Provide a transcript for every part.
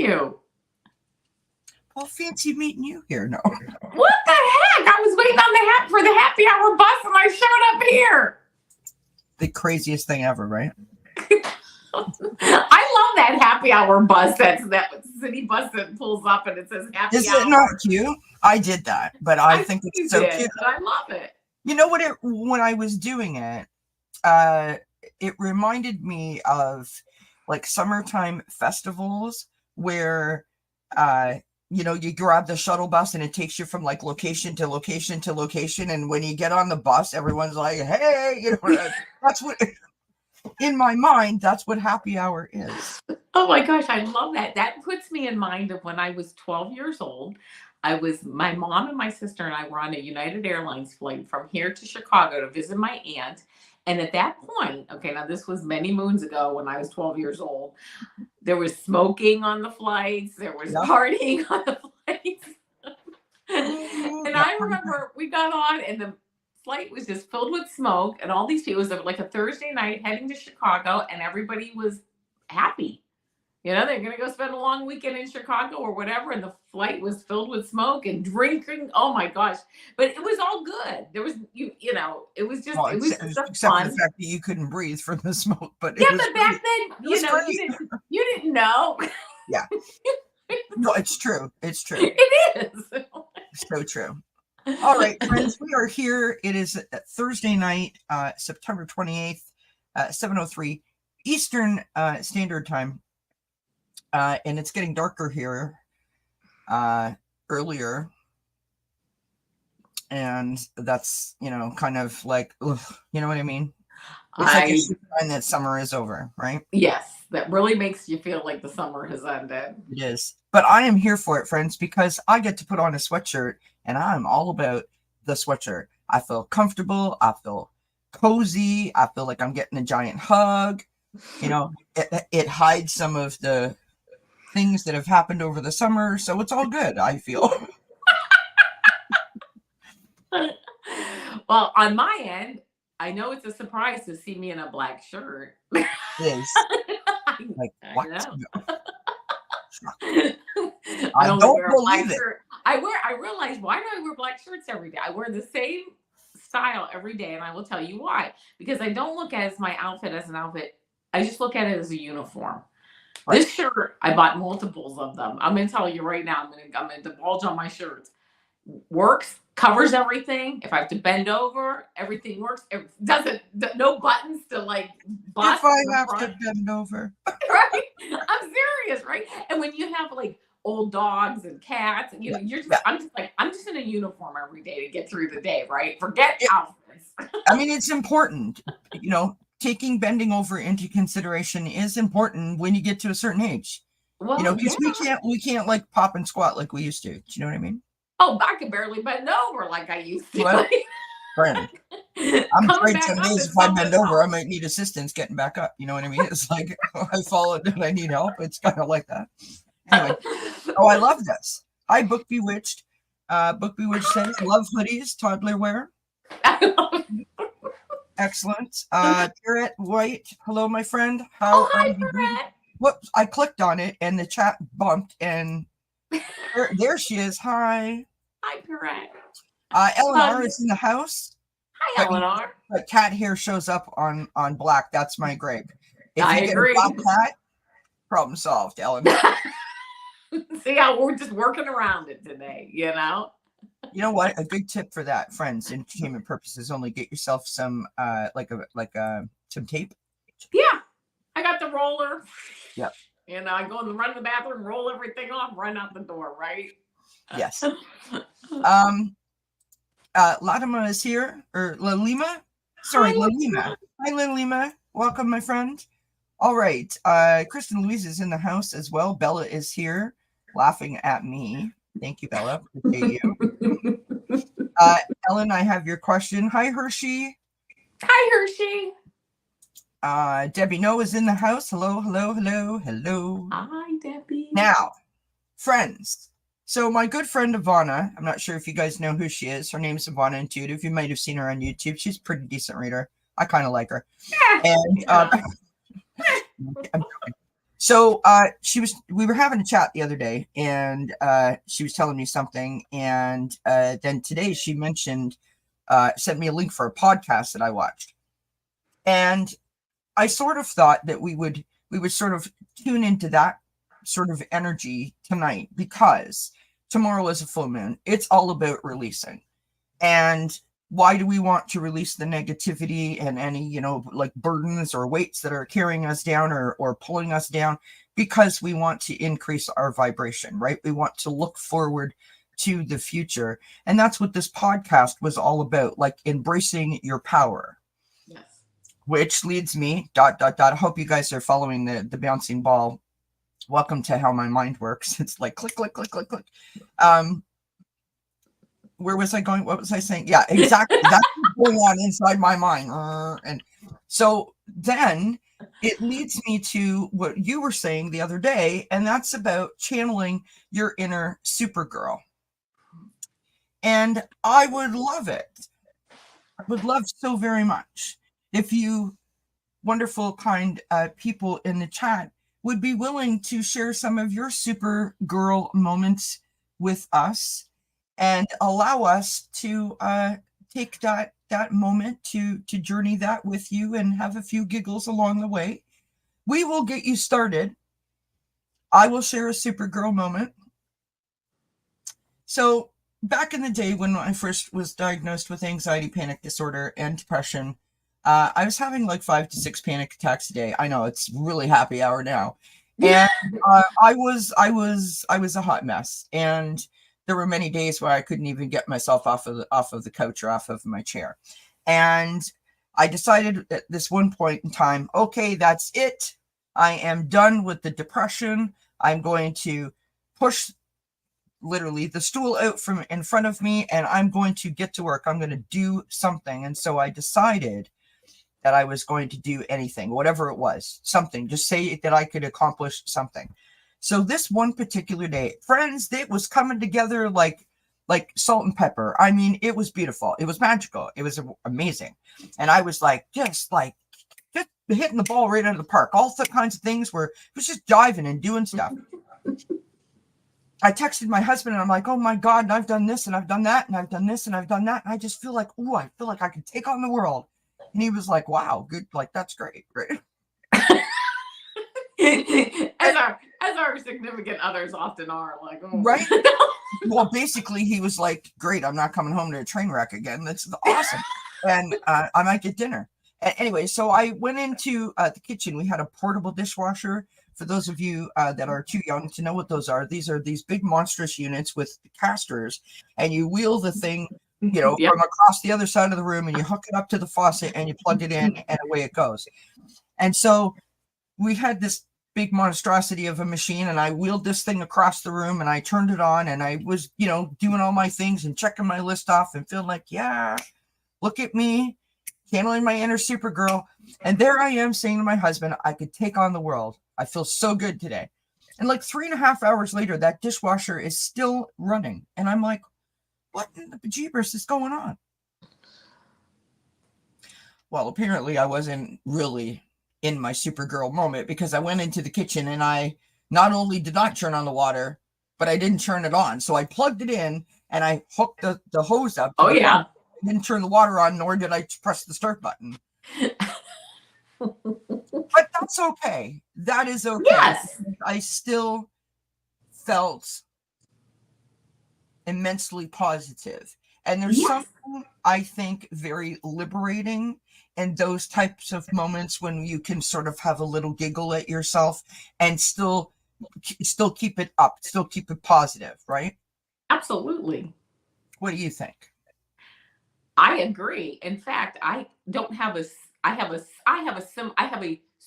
you? Well, fancy meeting you here. No. What the heck? I was waiting on for the happy hour bus, and I showed up here. The craziest thing ever, right? I love that happy hour bus. That city bus that pulls up and it says happy hour. Is it not cute? I did that, but I think it's so cute. I love it. You know what? When I was doing it, it reminded me of like summertime festivals where, you grab the shuttle bus and it takes you from like location to location to location. And when you get on the bus, everyone's like, hey, that's what, in my mind, that's what happy hour is. Oh my gosh, I love that. That puts me in mind of when I was 12 years old. My mom and my sister and I were on a United Airlines flight from here to Chicago to visit my aunt. And at that point, okay, now this was many moons ago when I was 12 years old, there was smoking on the flights. There was partying on the flights. And I remember we got on and the flight was just filled with smoke and all these people. It was like a Thursday night heading to Chicago and everybody was happy. They're going to go spend a long weekend in Chicago or whatever. And the flight was filled with smoke and drinking. Oh my gosh. But it was all good. There was, it was just, it was just except fun. for the fact that you couldn't breathe from the smoke. But yeah, but back then, you didn't know. Yeah. No, it's true. It's true. It is. So true. All right, friends, we are here. It is Thursday night, September 28th, 7:03 Eastern Standard Time. And it's getting darker here earlier. And that's, kind of like, ugh, you know what I mean? It's like a sign that summer is over, right? Yes, that really makes you feel like the summer has ended. It is. But I am here for it, friends, because I get to put on a sweatshirt, and I'm all about the sweatshirt. I feel comfortable. I feel cozy. I feel like I'm getting a giant hug. It hides some of the things that have happened over the summer, so it's all good, I feel. Well, on my end, I know it's a surprise to see me in a black shirt. It is. Like, what? I don't believe it. I realize, why do I wear black shirts every day? I wear the same style every day, and I will tell you why. Because I don't look at my outfit as an outfit. I just look at it as a uniform. Right. This shirt, I bought multiples of them. I'm going to tell you right now, I'm going to divulge on my shirts. Works, covers everything. If I have to bend over, everything works. It doesn't, no buttons to like bust. If I have to bend over. Right? I'm serious, right? And when you have like old dogs and cats, and I'm just in a uniform every day to get through the day, right? Forget outfits. I mean, it's important, taking bending over into consideration is important when you get to a certain age. Well, because we can't like pop and squat like we used to. Do you know what I mean? Oh, I can barely bend over like I used to. Well, friend, I'm afraid some days if I bend over, I might need assistance getting back up. You know what I mean? It's like I fall and I need help. It's kind of like that. Anyway, I love this. Hi, Book Bewitched. Book Bewitched says, love hoodies, toddler wear. Excellent. Garrett White, hello, my friend. Hi, Garrett. Whoops, I clicked on it and the chat bumped, and there she is. Hi. Hi, Garrett. Eleanor is in the house. Hi, Eleanor. But cat hair shows up on black. That's my Greg. If I agree. Get a black cat, problem solved, Eleanor. See how we're just working around it today, You know what? A good tip for that, friends, entertainment purposes only, get yourself some some tape. Yeah. I got the roller. Yep. I go and run to the bathroom, roll everything off, run out the door, right? Yes. Latima is here, or Lalima? Sorry, Lalima. Hi, Lalima. Welcome, my friend. All right. Kristen Louise is in the house as well. Bella is here, laughing at me. Thank you, Bella. Appreciate you. Ellen, I have your question. Hi, Hershey. Hi, Hershey. Debbie No is in the house. Hello, hello, hello, hello. Hi, Debbie. Now, friends. So my good friend Avana, I'm not sure if you guys know who she is. Her name is Avana Intuitive. You might have seen her on YouTube. She's a pretty decent reader. I kind of like her. And So we were having a chat the other day, and she was telling me something, and then today she mentioned, sent me a link for a podcast that I watched, and I sort of thought that we would sort of tune into that sort of energy tonight, because tomorrow is a full moon. It's all about releasing. And why do we want to release the negativity and any, like burdens or weights that are carrying us down, or pulling us down? Because we want to increase our vibration, right? We want to look forward to the future. And that's what this podcast was all about, like embracing your power. Yes. Which leads me, dot, dot, dot. I hope you guys are following the bouncing ball. Welcome to how my mind works. It's like click, click, click, click, click. Where was I going? What was I saying? Yeah, exactly. That's what's going on inside my mind. And so then it leads me to what you were saying the other day, and that's about channeling your inner Supergirl. And I would love it. I would love so very much if you wonderful, kind people in the chat would be willing to share some of your Supergirl moments with us, and allow us to take that moment to journey that with you and have a few giggles along the way. We will get you started. I will share a Supergirl moment. So back in the day when I first was diagnosed with anxiety, panic disorder, and depression, I was having like 5 to 6 panic attacks a day. I know it's really happy hour now, and I was a hot mess, and there were many days where I couldn't even get myself off of the couch or off of my chair, and I decided at this one point in time, okay, that's it. I am done with the depression. I'm going to push literally the stool out from in front of me, and I'm going to get to work. I'm going to do something. And so I decided that I was going to do anything, whatever it was, something, just say that I could accomplish something. So this one particular day, friends, it was coming together like salt and pepper. I mean, it was beautiful. It was magical. It was amazing. And I was just hitting the ball right out of the park. All the kinds of things where it was just diving and doing stuff. I texted my husband and I'm like, oh my God, and I've done this and I've done that and I've done this and I've done that. And I just feel like, I feel like I can take on the world. And he was like, wow, good. Like, that's great. Right. as our significant others often are, like, oh. Right. Well, basically he was like, great. I'm not coming home to a train wreck again. That's awesome. And I might get dinner. Anyway, so I went into the kitchen. We had a portable dishwasher. For those of you that are too young to know what those are these big monstrous units with casters, and you wheel the thing, yep, from across the other side of the room, and you hook it up to the faucet and you plug it in, and away it goes. And so we had this big monstrosity of a machine, and I wheeled this thing across the room, and I turned it on, and I was, doing all my things and checking my list off and feeling like, yeah, look at me, channeling my inner Supergirl. And there I am saying to my husband, I could take on the world. I feel so good today. And like 3.5 hours later, that dishwasher is still running. And I'm like, what in the bejeebers is going on? Well, apparently I wasn't really in my Supergirl moment, because I went into the kitchen and I not only did not turn on the water, but I didn't turn it on. So I plugged it in and I hooked the hose up. Oh, yeah. I didn't turn the water on, nor did I press the start button. But that's okay. That is okay. Yes. I still felt immensely positive. And there's something, I think, very liberating in those types of moments when you can sort of have a little giggle at yourself and still keep it up, still keep it positive, right? Absolutely. What do you think? I agree. In fact, I have a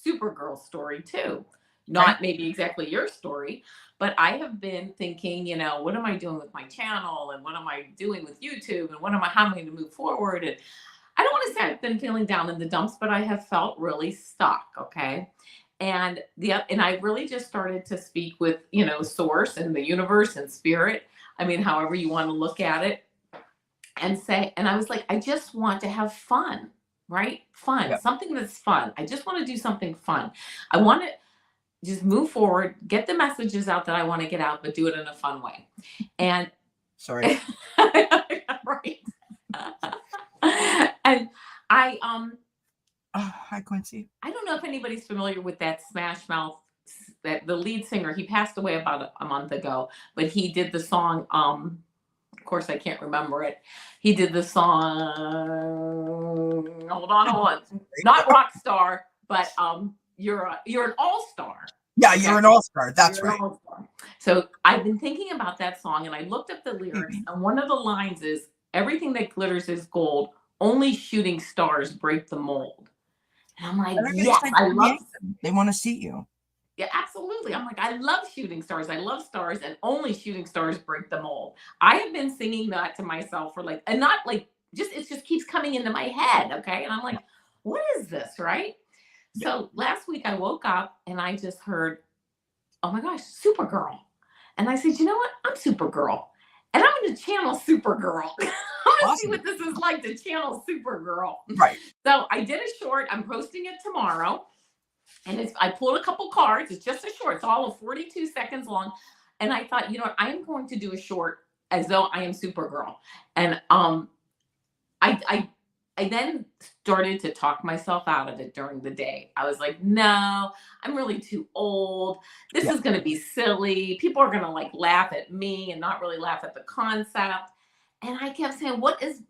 Supergirl story too. Not maybe exactly your story, but I have been thinking, what am I doing with my channel, and what am I doing with YouTube, and how am I going to move forward? And I don't want to say I've been feeling down in the dumps, but I have felt really stuck. Okay. And I really just started to speak with, source and the universe and spirit. I mean, however you want to look at it, and I was like, I just want to have fun, right? Fun, something that's fun. I just want to do something fun. I want to just move forward, get the messages out that I want to get out, but do it in a fun way. And Sorry. right. And I Hi, Quincy. I don't know if anybody's familiar with that Smash Mouth, that the lead singer, he passed away about a month ago, but he did the song, of course I can't remember it. He did the song, hold on. Not rock star, but you're an all-star. Yeah, Okay? you're an all-star. That's You're an right. all-star. So I've been thinking about that song and I looked up the lyrics, and one of the lines is, everything that glitters is gold, only shooting stars break the mold. And I'm like, Everybody's yes, like, I love. they want to see you. Yeah, absolutely. I'm like, I love shooting stars. I love stars, and only shooting stars break the mold. I have been singing that to myself for like, and not like, just it just keeps coming into my head. Okay. And I'm like, what is this? Right. Yeah. So last week I woke up and I just heard, oh my gosh, Supergirl. And I said, you know what? I'm Supergirl. And I'm going to channel Supergirl. I'm going to see what this is like to channel Supergirl. Right. So I did a short. I'm posting it tomorrow. And I pulled a couple cards. It's just a short. It's all of 42 seconds long. And I thought, you know what? I am going to do a short as though I am Supergirl. And I then started to talk myself out of it during the day. I was like, no, I'm really too old. This is going to be silly. People are going to like laugh at me and not really laugh at the concept. And I kept saying, what is,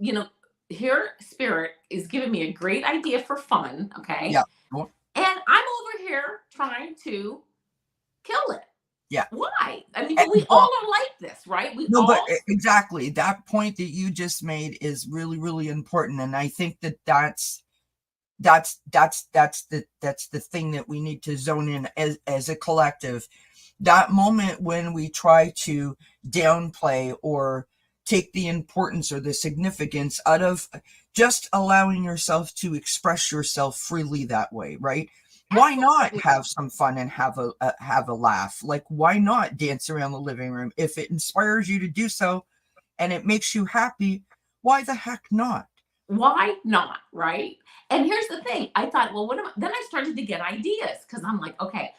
here Spirit is giving me a great idea for fun. Okay. Yeah. And I'm over here trying to kill it. Yeah. Why? I mean, we all are like this, right? But exactly. That point that you just made is really, really important. And I think that's the thing that we need to zone in as a collective. That moment when we try to downplay or take the importance or the significance out of just allowing yourself to express yourself freely that way, right? Why not have some fun and have a laugh? Like, why not dance around the living room? If it inspires you to do so and it makes you happy, why the heck not? Why not, right? And here's the thing. I thought, well, then I started to get ideas, because I'm like, okay,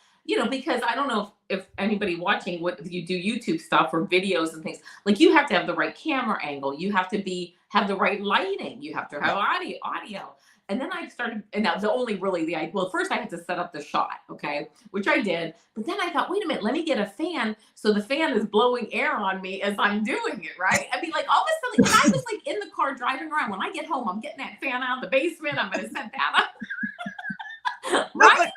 because I don't know if anybody watching, what you do YouTube stuff or videos and things, like you have to have the right camera angle. You have to have the right lighting. You have to have audio. And then I started, and now first I had to set up the shot, okay, which I did. But then I thought, wait a minute, let me get a fan. So the fan is blowing air on me as I'm doing it, right? I mean, like all of a sudden, and I was like in the car driving around. When I get home, I'm getting that fan out of the basement. I'm going to set that up. Right?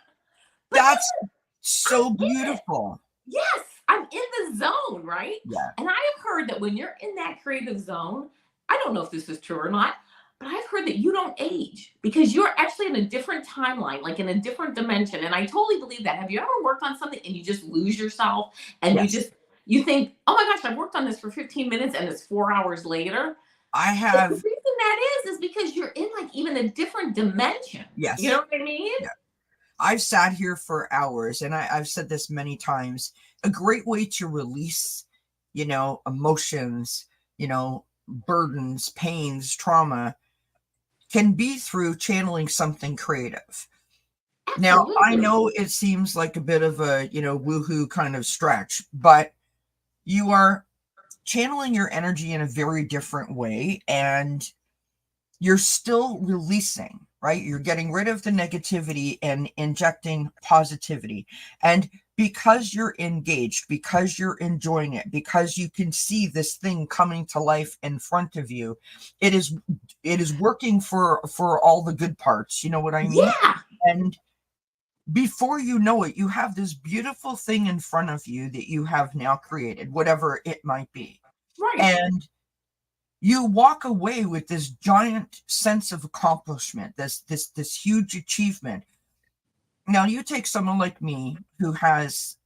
But that's so beautiful. Yes, I'm in the zone, right? Yeah. And I have heard that when you're in that creative zone, I don't know if this is true or not, but I've heard that you don't age because you're actually in a different timeline, like in a different dimension. And I totally believe that. Have you ever worked on something and you just lose yourself and you think, oh my gosh, I've worked on this for 15 minutes and it's 4 hours later? I have. The reason that is because you're in like even a different dimension. Yes. You know what I mean? Yeah. I've sat here for hours, and I've said this many times. A great way to release, emotions, burdens, pains, trauma, can be through channeling something creative. Absolutely. Now, I know it seems like a bit of a, woohoo kind of stretch, but you are channeling your energy in a very different way, and you're still releasing, right? You're getting rid of the negativity and injecting positivity. And because you're engaged, because you're enjoying it, because you can see this thing coming to life in front of you, it is working for all the good parts. You know what I mean? Yeah. And before you know it, you have this beautiful thing in front of you that you have now created, whatever it might be. Right. And you walk away with this giant sense of accomplishment, this huge achievement. Now, you take someone like me who has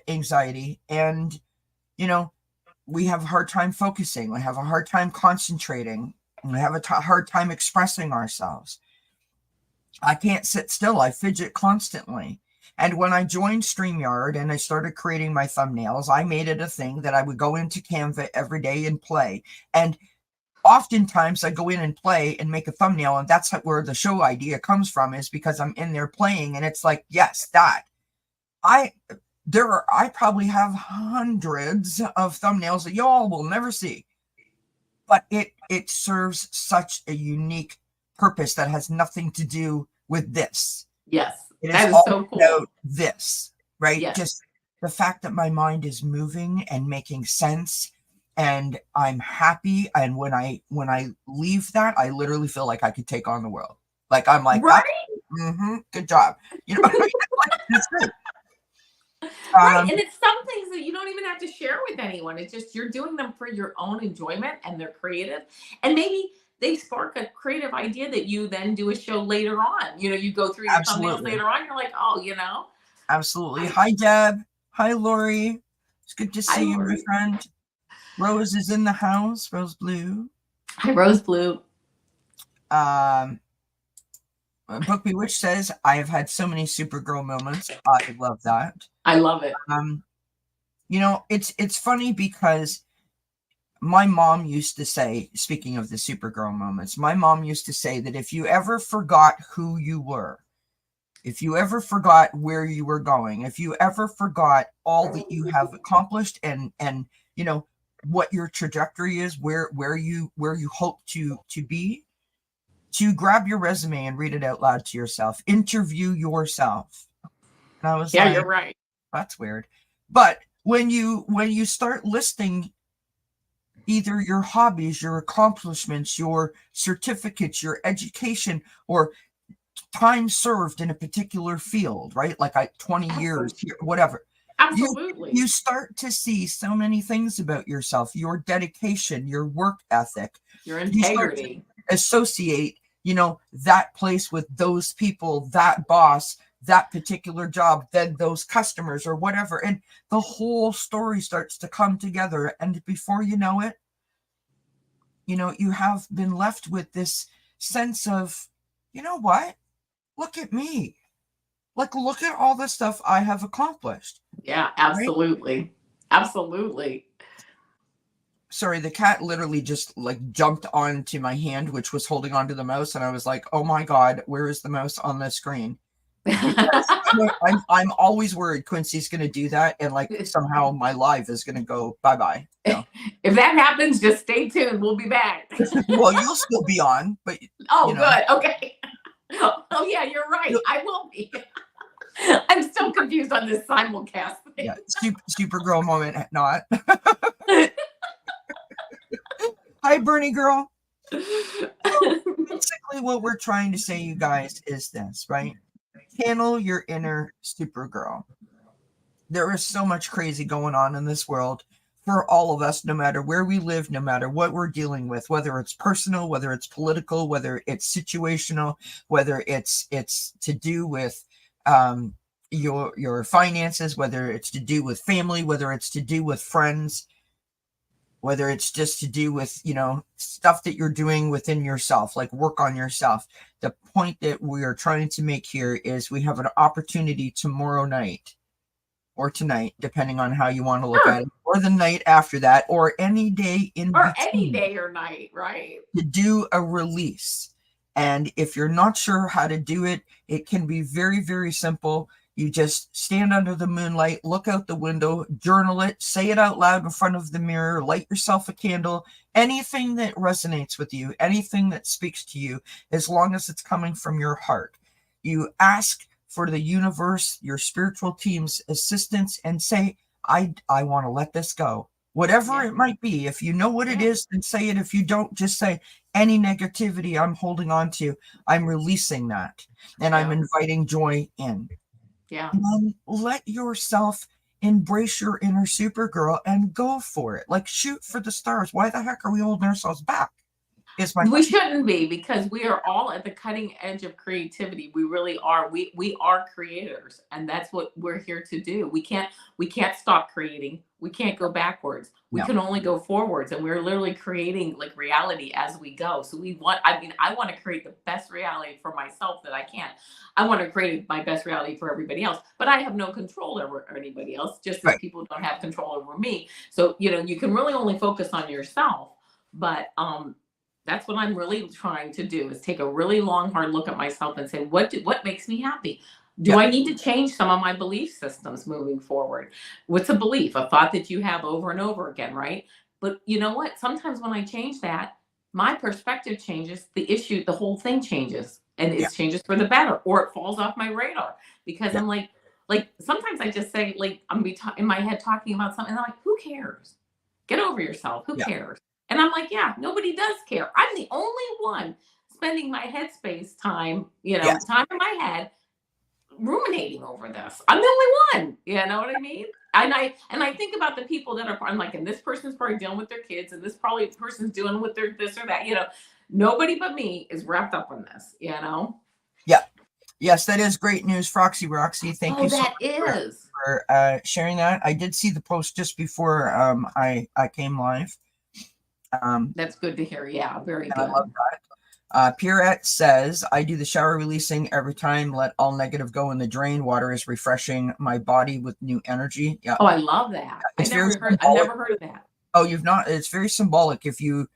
anxiety, and we have a hard time focusing, we have a hard time concentrating, we have a hard time expressing ourselves. I can't sit still. I fidget constantly. And when I joined StreamYard and I started creating my thumbnails, I made it a thing that I would go into Canva every day and play. And oftentimes I go in and play and make a thumbnail, and that's where the show idea comes from, is because I'm in there playing, and it's like, yes, that. I I probably have hundreds of thumbnails that y'all will never see, but it serves such a unique purpose that has nothing to do with this. Yes, It is that is all so cool. about this, right? Yes. Just the fact that my mind is moving and making sense, and I'm happy. And when I leave that, I literally feel like I could take on the world. Like I'm like, ah, Right. good job. You know, like, that's it. Right. Um, And it's some things that you don't even have to share with anyone. It's just you're doing them for your own enjoyment and they're creative. And maybe they spark a creative idea that you then do a show later on. You go through your thumbnails Absolutely. later on, you're like, oh, Absolutely. I Hi, Deb. Hi, Lori. It's good to hi see you, my Lori. friend. Rose is in the house. Rose Blue. Hi Rose Blue. Um, Book Bewitched says, I have had so many Supergirl moments. I love that. I love it. Um, it's funny because my mom used to say, speaking of the Supergirl moments, my mom used to say that if you ever forgot who you were, if you ever forgot where you were going, if you ever forgot all that you have accomplished and what your trajectory is, where you hope to be, to grab your resume and read it out loud to yourself, interview yourself. And I was Yeah, you're like, right. that's weird. But when you start listing either your hobbies, your accomplishments, your certificates, your education, or time served in a particular field, right? Like 20 years Absolutely. here, whatever. You Absolutely. you start to see so many things about yourself, your dedication, your work ethic. Your You start to integrity. associate, that place with those people, that boss, that particular job, then those customers or whatever. And the whole story starts to come together. And before you know it, you have been left with this sense of, you know what? Look at me. Like, look at all the stuff I have accomplished, Yeah, right? absolutely. Absolutely. Sorry, the cat literally just like jumped onto my hand, which was holding onto the mouse, and I was like, "Oh my god, where is the mouse on the screen?" Because I'm always worried Quincy's going to do that, and like somehow my live is going to go bye bye. So, If that happens, just stay tuned. We'll be back. well, you'll still be on, but Oh, you know, good. Okay. Oh, yeah, you're right. you'll- I will be. I'm still confused on this simulcast yeah, thing. Supergirl moment, not. Hi, Bernie girl. So basically, what we're trying to say, you guys, is this, right? Channel your inner Supergirl. There is so much crazy going on in this world for all of us, no matter where we live, no matter what we're dealing with, whether it's personal, whether it's political, whether it's situational, whether it's to do with your finances, whether it's to do with family, whether it's to do with friends, whether it's just to do with stuff that you're doing within yourself, like work on yourself. The point that we are trying to make here is we have an opportunity tomorrow night or tonight, depending on how you want to look at Sure. it, or the night after that, or any day in Or any between, day or night, right? to do a release. And if you're not sure how to do it, it can be very, very simple. You just stand under the moonlight, look out the window, journal it, say it out loud in front of the mirror, light yourself a candle, anything that resonates with you, anything that speaks to you, as long as it's coming from your heart. You ask for the universe, your spiritual team's assistance, and say, I want to let this go. Whatever Yeah. it might be. If you know what it Yeah. is, then say it. If you don't, just say, any negativity I'm holding on to, I'm releasing that. And I'm Yeah. inviting joy in. Yeah. And then let yourself embrace your inner Supergirl and go for it. Like, shoot for the stars. Why the heck are we holding ourselves back? Is my We question. shouldn't be, because we are all at the cutting edge of creativity. We really are. We are creators, and that's what we're here to do. We can't stop creating. We can't go backwards. We No, can only go forwards, and we're literally creating like reality as we go. So I want to create the best reality for myself that I can. I want to create my best reality for everybody else, but I have no control over anybody else, just as right. people don't have control over me. So, you can really only focus on yourself. But that's what I'm really trying to do, is take a really long, hard look at myself and say, what makes me happy? Do Yeah. I need to change some of my belief systems moving forward? What's a belief? A thought that you have over and over again, right? But you know what? Sometimes when I change that, my perspective changes, the issue, the whole thing changes, and Yeah. it changes for the better, or it falls off my radar because Yeah. I'm like sometimes I just say, like, I'm in my head talking about something, and I'm like, who cares? Get over yourself. Who Yeah. cares? And I'm like, yeah, nobody does care. I'm the only one spending my headspace time, Yes. time in my head ruminating over this. I'm the only one. You know what I mean? And I think about the people that are. I'm like, and this person's probably dealing with their kids, and this probably person's dealing with their this or that. Nobody but me is wrapped up in this. Yeah. Yes, that is great news, Foxy Roxy. Thank Oh, you so that much is. for sharing that. I did see the post just before I came live. That's good to hear. Yeah, very And I love good. that. Pierrette says, I do the shower releasing every time, let all negative go in the drain. Water is refreshing my body with new energy. Yeah. Oh, I love that. I It's very never heard. I symbolic. never heard of that. Oh, you've not, it's very symbolic. If you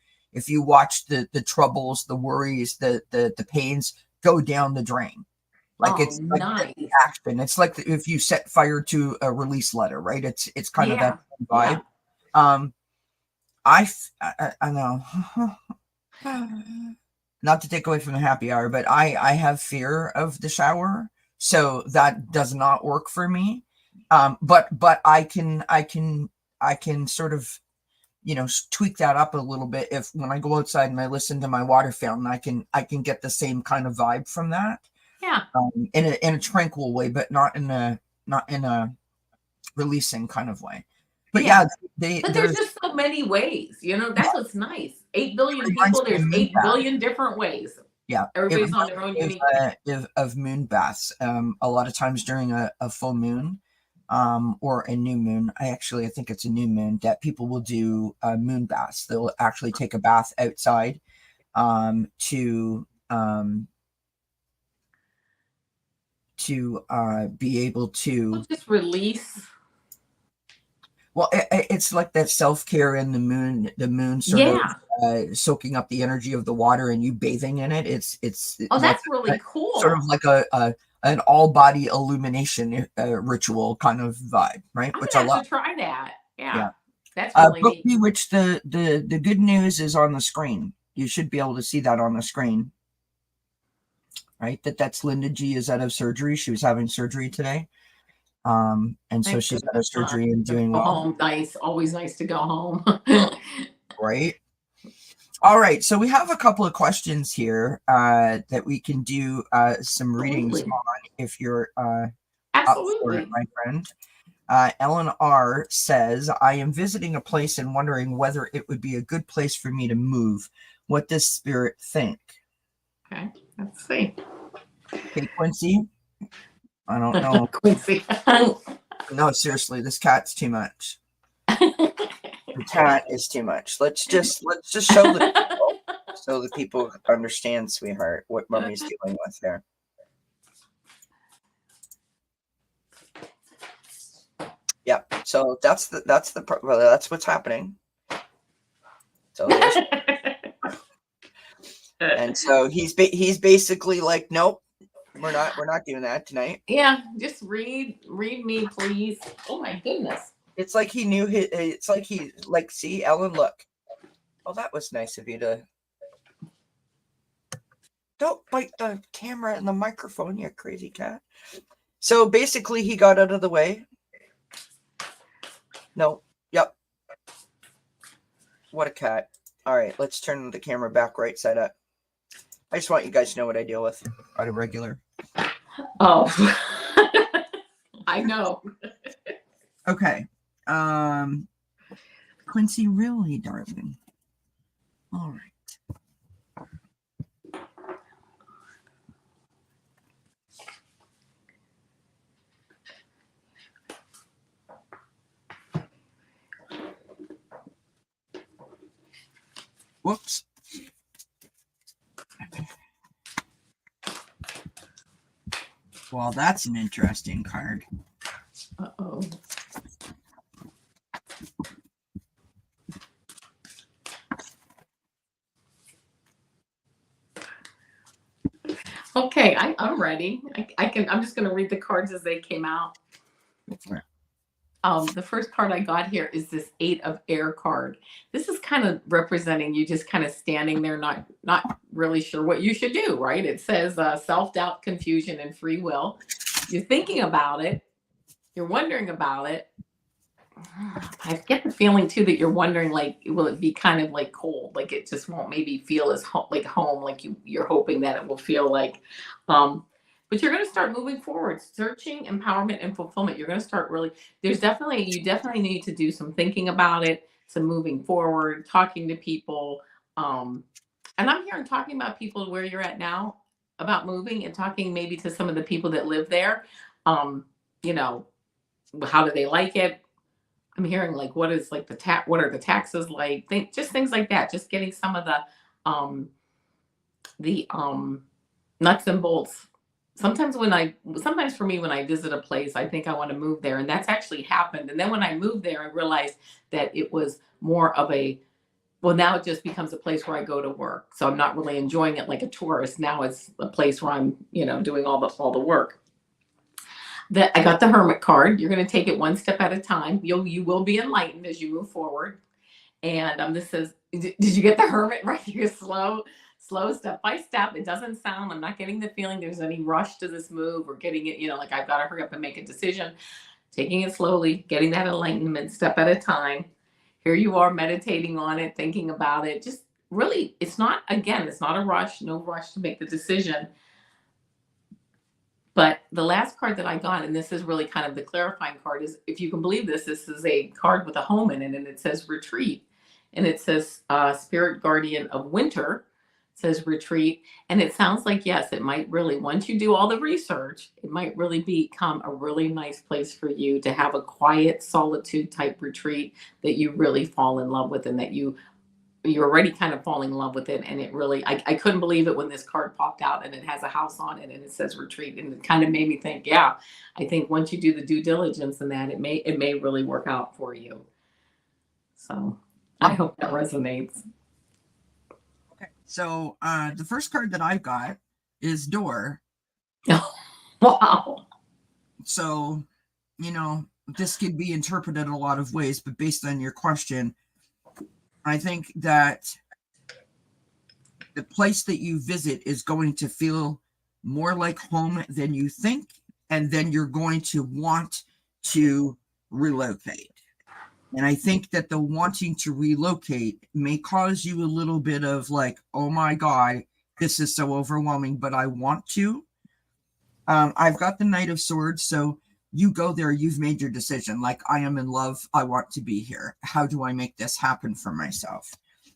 watch the troubles, the worries, the pains go down the drain. Like Oh, it's like taking nice. action. It's like if you set fire to a release letter, right? It's kind of that Yeah, vibe. yeah. Um, I know. Not to take away from the happy hour, but I have fear of the shower, so that does not work for me. But I can sort of tweak that up a little bit if when I go outside and I listen to my water fountain, I can get the same kind of vibe from that, Yeah. in a tranquil way, but not in a releasing kind of way. But yeah, Yeah. But there's there's just so many ways. yeah, That's what's nice. 8 it billion reminds people, me of there's moon 8 bath. billion different ways. Yeah, it Everybody's on reminds their own me unique thing. of moon baths. A lot of times during a full moon, or a new moon. I think it's a new moon that people will do moon baths. They'll actually take a bath outside, to be able to. Just release. Well, it's like that self care in the moon sort of Yeah. soaking up the energy of the water and you bathing in it. It's Oh, like that's really sort of cool. like an all body illumination ritual kind of vibe, right? I'm Which I gonna have love. to try that. Yeah. Yeah. That's really Book neat. Bewitched, the good news is on the screen. You should be able to see that on the screen, right? That's Linda G is out of surgery. She was having surgery today. And so Thank she's out of goodness. surgery and To doing go well, home. Nice. Always nice to go home. right? All right, so we have a couple of questions here that we can do some readings Absolutely. on if you're up for it, Absolutely. my friend. Ellen R. says, I am visiting a place and wondering whether it would be a good place for me to move. What does Spirit think? Okay. Let's see. Okay, Quincy, I don't know. Quincy. No, seriously, this cat's too much. The cat is too much. Let's just show the people so the people understand, sweetheart, what Mummy's dealing with here. Yeah, so that's what's happening. So there's and so he's basically like, nope, we're not doing that tonight. Yeah, just read me, please. Oh my goodness. It's like he knew it's like he like, see, Ellen, look. Oh, that was nice of you to. Don't bite the camera and the microphone, you crazy cat. So basically he got out of the way. No. Yep. What a cat. All right, let's turn the camera back right side up. I just want you guys to know what I deal with on a regular. Oh. I know. Okay. Quincy, really, darling. All right. Whoops. Well, that's an interesting card. Uh-oh. Okay, I'm ready. I can. I'm just going to read the cards as they came out. The first card I got here is this Eight of Air card. This is kind of representing you just kind of standing there, not really sure what you should do. Right? It says self doubt, confusion, and free will. You're thinking about it. You're wondering about it. I get the feeling too that you're wondering, like, will it be kind of like cold, like it just won't maybe feel as like home, like you're hoping that it will feel like. Um, but you're going to start moving forward, searching empowerment and fulfillment. You're going to start really. You definitely need to do some thinking about it, some moving forward, talking to people. Um, and I'm hearing talking about people where you're at now about moving and talking maybe to some of the people that live there. Um, you know, how do they like it? I'm hearing like what is like what are the taxes like? Just things like that. Just getting some of um the nuts and bolts. Sometimes for me when I visit a place, I think I want to move there, and that's actually happened. And then when I moved there, I realized that it was more of a well, now it just becomes a place where I go to work. So I'm not really enjoying it like a tourist. Now it's a place where I'm, doing all the work. That I got the hermit card. You're going to take it one step at a time. You will be enlightened as you move forward. And this says, did you get the hermit right? You're slow step by step. It doesn't sound. I'm not getting the feeling there's any rush to this move or getting it. Like I've got to hurry up and make a decision. Taking it slowly, getting that enlightenment step at a time. Here you are meditating on it, thinking about it. Just really, it's not a rush. No rush to make the decision. But the last card that I got, and this is really kind of the clarifying card, is if you can believe this, this is a card with a home in it, and it says retreat. And it says spirit guardian of winter, it says retreat. And it sounds like, yes, it might really, once you do all the research, it might really become a really nice place for you to have a quiet solitude type retreat that you really fall in love with and that you're already kind of falling in love with it. And it really, I couldn't believe it when this card popped out and it has a house on it and it says retreat. And it kind of made me think, yeah, I think once you do the due diligence and that, it may really work out for you. So I hope that resonates. Okay. So the first card that I've got is door. Wow. So, this could be interpreted a lot of ways, but based on your question, I think that the place that you visit is going to feel more like home than you think, and then you're going to want to relocate. And I think that the wanting to relocate may cause you a little bit of like, oh my God, this is so overwhelming, but I want to. I've got the Knight of Swords, so you go there, you've made your decision. Like, I am in love, I want to be here. How do I make this happen for myself?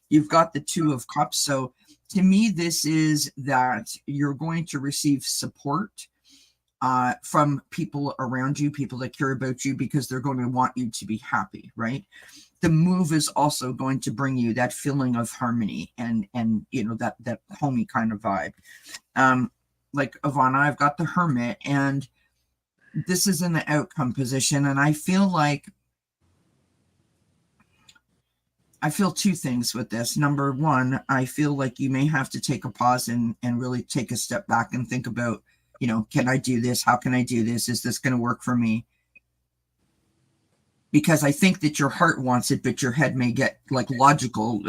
You've got the Two of Cups. So to me, this is that you're going to receive support from people around you, people that care about you, because they're going to want you to be happy, right? The move is also going to bring you that feeling of harmony and that homey kind of vibe. Like Avana, I've got the Hermit, and this is in the outcome position, and I feel two things with this. Number one, I feel like you may have to take a pause and really take a step back and think about, can I do this? How can I do this? Is this going to work for me? Because I think that your heart wants it, but your head may get like logical,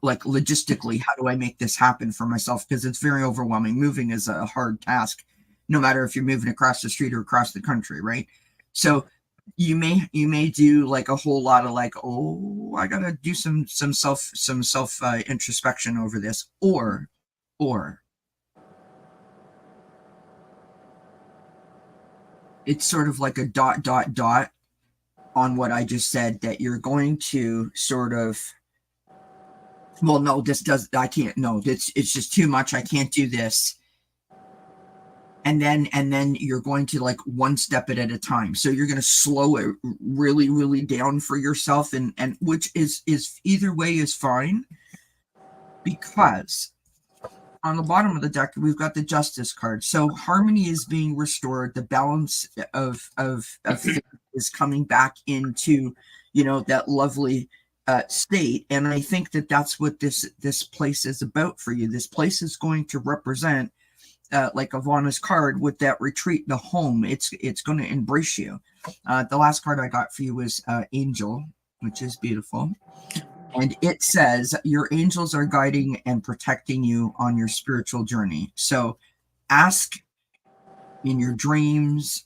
like logistically, how do I make this happen for myself? Because it's very overwhelming. Moving is a hard task, no matter if you're moving across the street or across the country, right? So you may do like a whole lot of like, oh, I gotta do some self introspection over this, or it's sort of like a dot on what I just said, that you're going to sort of, well, no, I can't, no, it's just too much. I can't do this. And then you're going to like one step at a time. So you're going to slow it really, really down for yourself. And which is either way is fine, because on the bottom of the deck, we've got the Justice card. So harmony is being restored. The balance of things is coming back into, that lovely state. And I think that that's what this place is about for you. This place is going to represent like Avana's card with that retreat, the home. It's going to embrace you. The last card I got for you was Angel, which is beautiful. And it says your angels are guiding and protecting you on your spiritual journey. So ask in your dreams,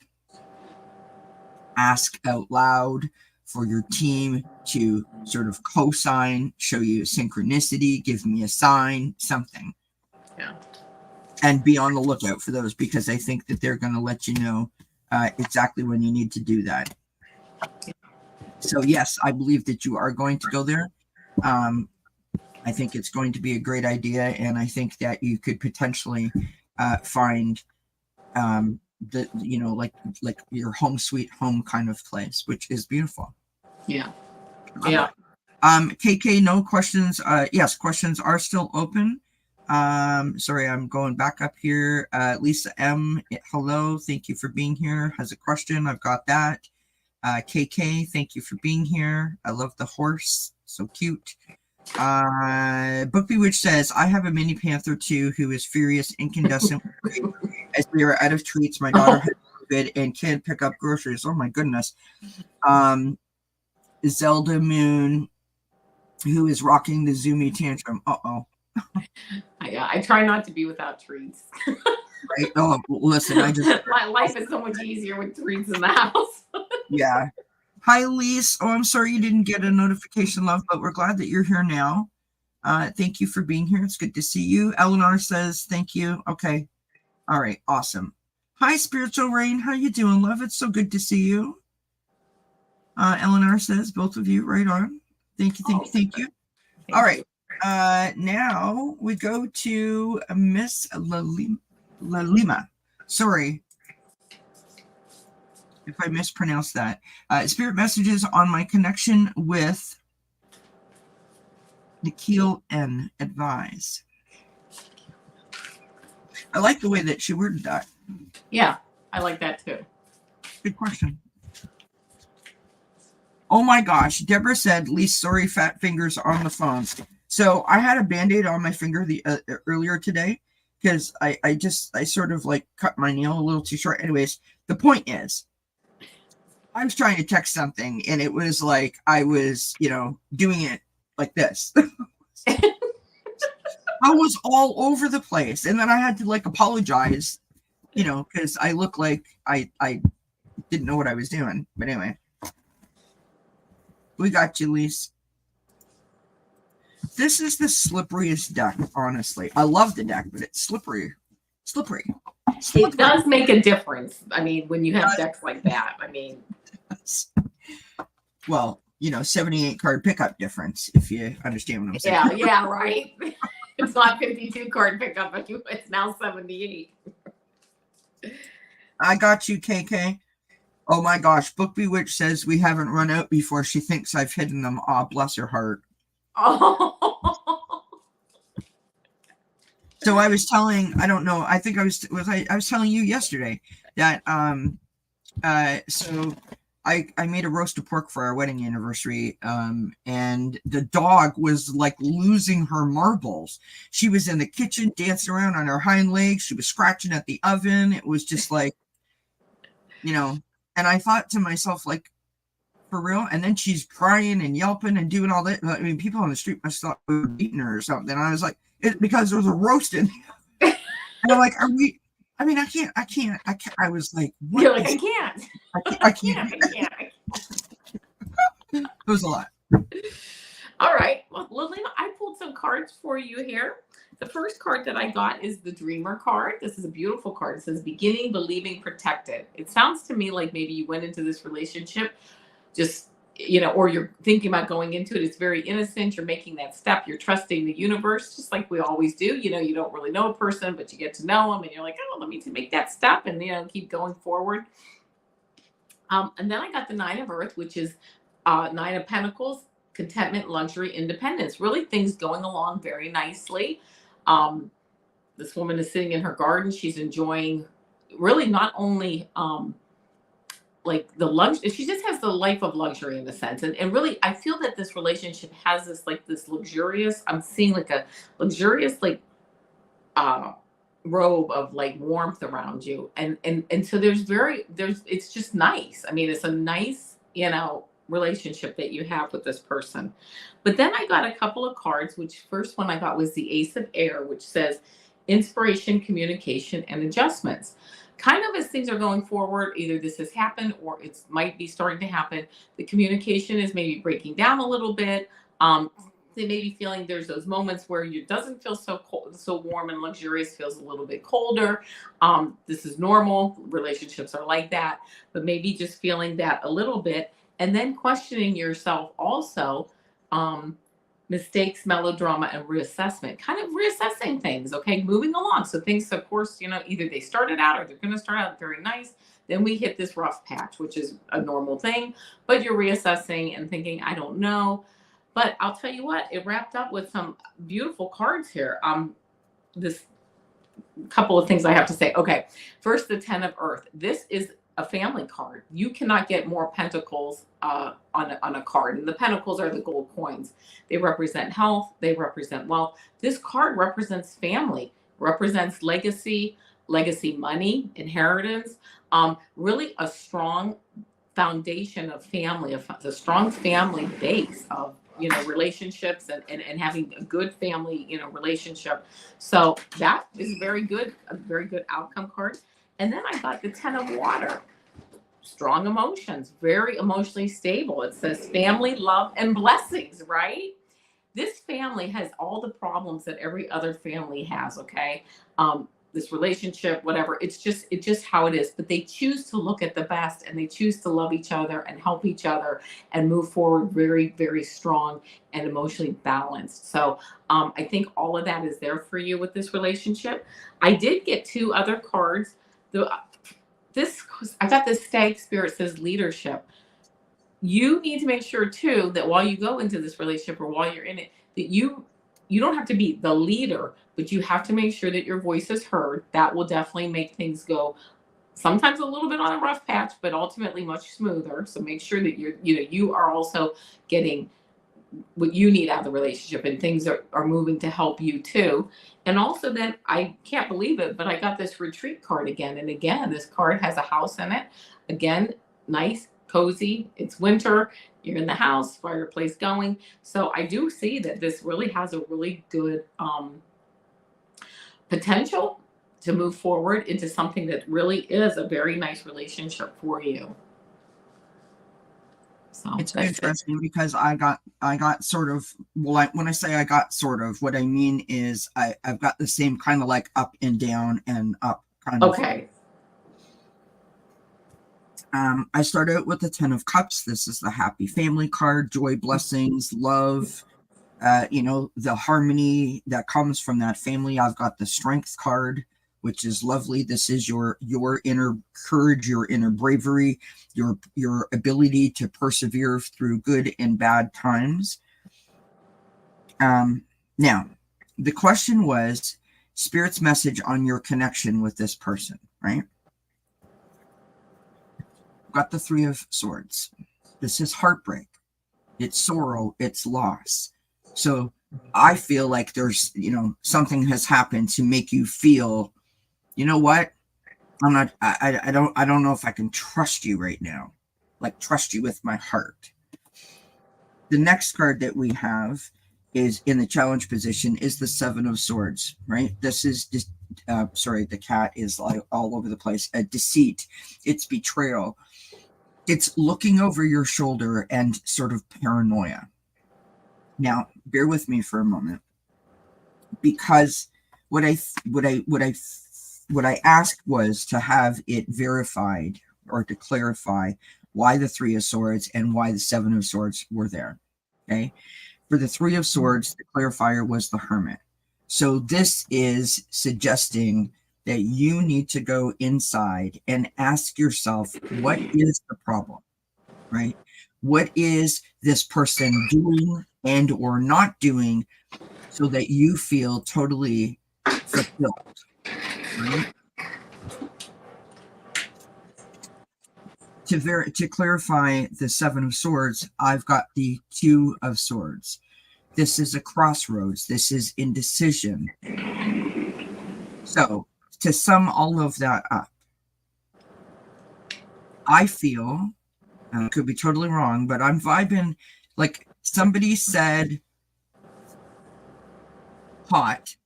ask out loud for your team to sort of co-sign, show you synchronicity, give me a sign, something. Yeah. And be on the lookout for those, because I think that they're going to let you know exactly when you need to do that. So yes, I believe that you are going to go there. I think it's going to be a great idea, and I think that you could potentially find the like your home sweet home kind of place, which is beautiful. Yeah. Yeah. KK, no questions. Yes, questions are still open. Sorry, I'm going back up here. Lisa M, hello, thank you for being here. Has a question. I've got that. KK, thank you for being here. I love the horse, so cute. Book Bewitch says, I have a mini panther too who is furious, incandescent. As we are out of treats, my daughter has COVID and can't pick up groceries. Oh my goodness. Zelda Moon, who is rocking the Zoomy tantrum. Uh-oh. I try not to be without treats. Right? Oh, listen, my life is so much easier with treats in the house. Yeah. Hi, Lise. Oh, I'm sorry you didn't get a notification, love, but we're glad that you're here now. Thank you for being here. It's good to see you. Eleanor says thank you. Okay. All right. Awesome. Hi, Spiritual Rain. How you doing, love? It's so good to see you. Eleanor says both of you. Right on. Thank you. Thank you. All right. Now we go to Miss Lalima. Sorry if I mispronounced that. Spirit messages on my connection with Nikhil N. Advise. I like the way that she worded that. Yeah, I like that too. Good question. Oh my gosh, Deborah said, "Least sorry, fat fingers on the phone." So I had a Band-Aid on my finger earlier today because I sort of like cut my nail a little too short. Anyways, the point is, I was trying to text something and it was like I was, doing it like this. I was all over the place, and then I had to like apologize, because I look like I didn't know what I was doing. But anyway, we got you, Lise. This is the slipperiest deck, honestly. I love the deck, but it's slippery. It does make a difference. I mean, when you have decks like that, I mean. Well, 78 card pickup difference, if you understand what I'm saying. Yeah, right. It's not 52 card pickup, it's now 78. I got you, KK. Oh my gosh, Book Bewitch says we haven't run out before. She thinks I've hidden them. Oh, bless her heart. Oh. So I was telling, I don't know, I think I was telling you yesterday that so I made a roast of pork for our wedding anniversary, and the dog was like losing her marbles. She was in the kitchen dancing around on her hind legs. She was scratching at the oven. It was just like, and I thought to myself, like, for real? And then she's crying and yelping and doing all that. I mean, people on the street must have thought we were beating her or something. And I was like, it's because there was a roast in there. And I'm like, are we? I mean, I can't. I was like, what? You're like, I can't. I can't. It was a lot. All right. Well, Lillian, I pulled some cards for you here. The first card that I got is the Dreamer card. This is a beautiful card. It says, beginning, believing, protected. It sounds to me like maybe you went into this relationship just, or you're thinking about going into it. It's very innocent. You're making that step. You're trusting the universe, just like we always do. You don't really know a person, but you get to know them and you're like, oh, let me make that step and, keep going forward. And then I got the Nine of Earth, which is Nine of Pentacles, contentment, luxury, independence, really things going along very nicely. This woman is sitting in her garden. She's enjoying really not only like the luxury, she just has the life of luxury in a sense. And really, I feel that this relationship has this luxurious, I'm seeing like a luxurious, robe of like warmth around you, and so there's it's just nice. I mean, it's a nice, relationship that you have with this person. But then I got a couple of cards, which first one I got was the Ace of Air, which says inspiration, communication, and adjustments. Kind of as things are going forward, either this has happened or it might be starting to happen. The communication is maybe breaking down a little bit. They may be feeling there's those moments where it doesn't feel so cold, so warm and luxurious, feels a little bit colder. This is normal. Relationships are like that, but maybe just feeling that a little bit, and then questioning yourself also. Um, Mistakes, melodrama, and reassessment. Kind of reassessing things. Okay, moving along. So things, of course, either they started out or they're going to start out very nice. Then we hit this rough patch, which is a normal thing, but you're reassessing and thinking, I don't know. But I'll tell you what, it wrapped up with some beautiful cards here. This couple of things I have to say. Okay, first, the Ten of Earth. This is a family card. You cannot get more pentacles on a card. And the pentacles are the gold coins. They represent health, they represent wealth. This card represents family, represents legacy, legacy money, inheritance, really a strong foundation of family, a strong family base of relationships, and having a good family relationship. So that is a very good outcome card. And then I got the Ten of Water. Strong emotions, very emotionally stable. It says family, love, and blessings, right? This family has all the problems that every other family has, okay? This relationship, whatever, it's just how it is. But they choose to look at the best, and they choose to love each other and help each other and move forward very, very strong and emotionally balanced. So I think all of that is there for you with this relationship. I did get two other cards. The this I got this stag spirit, says leadership. You need to make sure too that while you go into this relationship or while you're in it, that you don't have to be the leader, but you have to make sure that your voice is heard. That will definitely make things go sometimes a little bit on a rough patch, but ultimately much smoother. So make sure that you are also getting what you need out of the relationship, and things are moving to help you too. And also, then I can't believe it, but I got this retreat card again. And again, this card has a house in it. Again, nice, cozy. It's winter. You're in the house, fireplace going. So I do see that this really has a really good potential to move forward into something that really is a very nice relationship for you. So It's that's it. interesting because I got sort of, well, when I say I got sort of, what I mean is I've got the same kind of like up and down and up kind of. Okay. I started out with the Ten of Cups. This is the happy family card, joy, blessings, love, the harmony that comes from that family. I've got the Strength card, which is lovely. This is your inner courage, your inner bravery, your ability to persevere through good and bad times. Now, the question was Spirit's message on your connection with this person, right? Got the Three of Swords. This is heartbreak. It's sorrow. It's loss. So I feel like there's, something has happened to make you feel, you know what? I don't know if I can trust you right now. Like trust you with my heart. The next card that we have is in the challenge position is the Seven of Swords, right? This is just, sorry, the cat is like all over the place. Deceit. It's betrayal. It's looking over your shoulder and sort of paranoia. Now, bear with me for a moment, because what I asked was to have it verified or to clarify why the Three of Swords and why the Seven of Swords were there. Okay. For the Three of Swords, the clarifier was the Hermit. So this is suggesting that you need to go inside and ask yourself, what is the problem, right? What is this person doing and or not doing so that you feel totally fulfilled, right? To clarify the Seven of Swords, I've got the Two of Swords. This is a crossroads. This is indecision. So to sum all of that up, I feel, and I could be totally wrong, but I'm vibing like somebody said hot,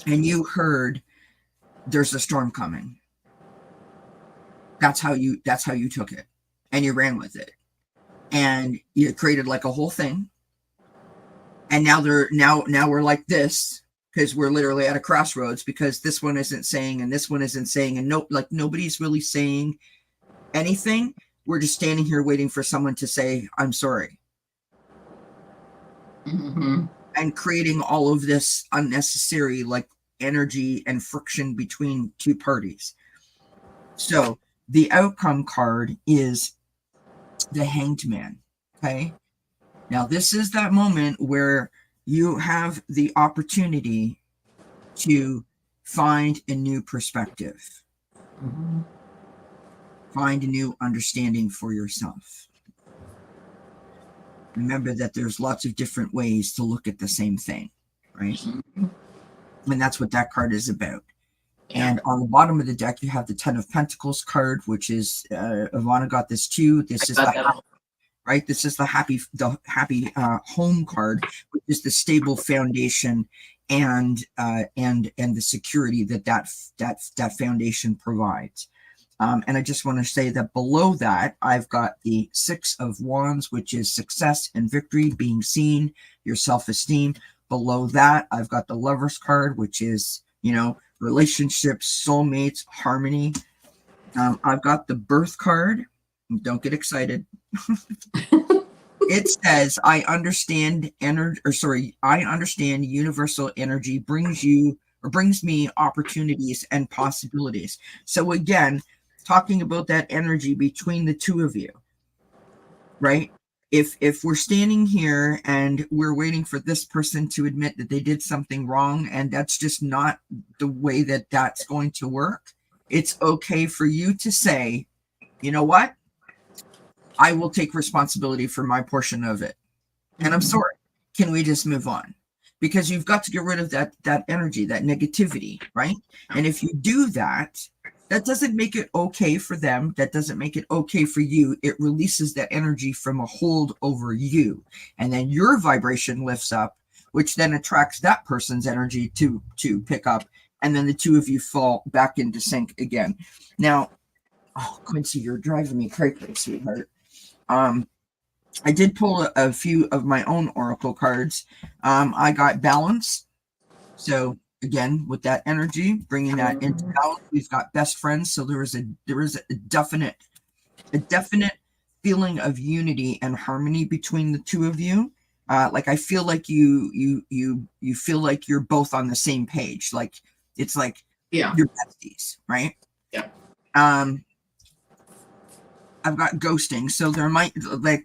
and you heard there's a storm coming. That's how you took it, and you ran with it, and you created like a whole thing. And now we're like this, because we're literally at a crossroads, because this one isn't saying and this one isn't saying, and nobody's really saying anything. We're just standing here waiting for someone to say I'm sorry. Mm-hmm. And creating all of this unnecessary like energy and friction between two parties. So the outcome card is the Hanged Man. Okay. Now this is that moment where you have the opportunity to find a new perspective, Mm-hmm. find a new understanding for yourself. Remember that there's lots of different ways to look at the same thing, right? Mm-hmm. And that's what that card is about. Yeah. And on the bottom of the deck, you have the Ten of Pentacles card, which is Avana got this too. This is the right. This is the happy home card, which is the stable foundation and the security that foundation provides. And I just want to say that below that, I've got the Six of Wands, which is success and victory, being seen, your self-esteem. Below that, I've got the Lover's card, which is, relationships, soulmates, harmony. I've got the Birth card. Don't get excited. It says, I understand universal energy brings me opportunities and possibilities. So again, talking about that energy between the two of you, right? If we're standing here and we're waiting for this person to admit that they did something wrong, and that's just not the way that that's going to work, it's okay for you to say, you know what? I will take responsibility for my portion of it. And I'm sorry. Can we just move on? Because you've got to get rid of that energy, that negativity, right? And if you do that, that doesn't make it okay for them. That doesn't make it okay for you. It releases that energy from a hold over you. And then your vibration lifts up, which then attracts that person's energy to pick up. And then the two of you fall back into sync again. Now, oh, Quincy, you're driving me crazy, sweetheart. I did pull a few of my own oracle cards. I got balance. So again, with that energy, bringing that into balance, we've got best friends. So there is a definite feeling of unity and harmony between the two of you. Like I feel like you feel like you're both on the same page. Like it's like you're besties, right? Yeah. I've got ghosting, so there might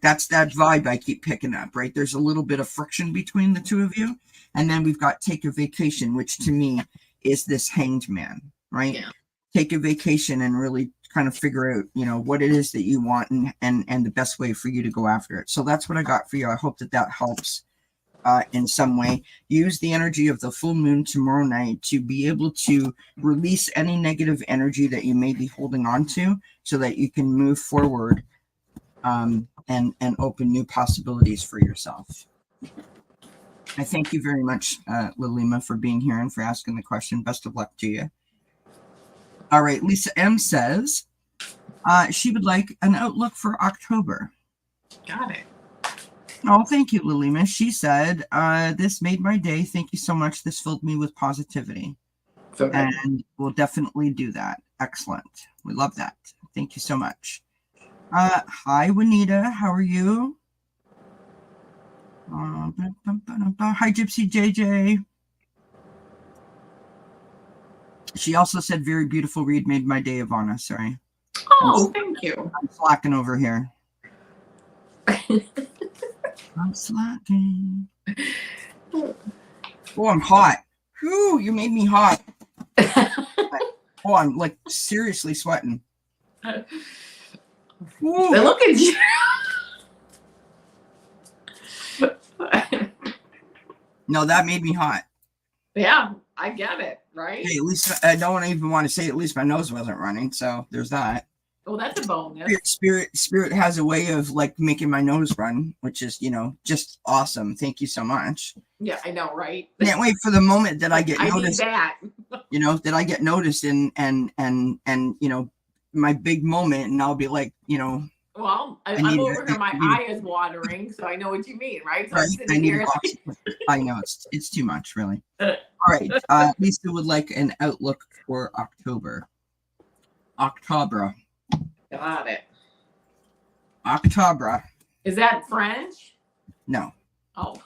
that's that vibe I keep picking up, right? There's a little bit of friction between the two of you, and then we've got take a vacation, which to me is this Hanged Man, right? Yeah. Take a vacation and really kind of figure out, what it is that you want and the best way for you to go after it. So that's what I got for you. I hope that helps in some way. Use the energy of the full moon tomorrow night to be able to release any negative energy that you may be holding on to, so that you can move forward and open new possibilities for yourself. I thank you very much, Lilima, for being here and for asking the question. Best of luck to you. All right, Lisa M says she would like an outlook for October. Got it. Oh, thank you, Lilima. She said, this made my day. Thank you so much. This filled me with positivity. Okay. And we'll definitely do that. Excellent. We love that. Thank you so much. Hi, Juanita. How are you? Hi, Gypsy JJ. She also said, very beautiful read, made my day, Avana. Sorry. Oh, thank you. I'm slacking over here. I'm slacking. Oh, I'm hot. Whew, you made me hot. Oh, I'm like seriously sweating. Ooh. Look at you. No, that made me hot. Yeah, I get it, Hey, right? at least I don't even want to say at least my nose wasn't running. So there's that. Well, that's a bonus. Spirit has a way of like making my nose run, which is, just awesome. Thank you so much. Yeah, I know, right? Can't wait for the moment that I Like, get I need noticed, that. that I get noticed and my big moment, and I'll be like, Well, I I'm need, over I here. My need, eye is watering, so I know what you mean, right? So right, I'm I sitting need a here. box. I know it's too much, really. All right, Lisa would like an outlook for October. October, Got it. October. Is that French? No, Oh,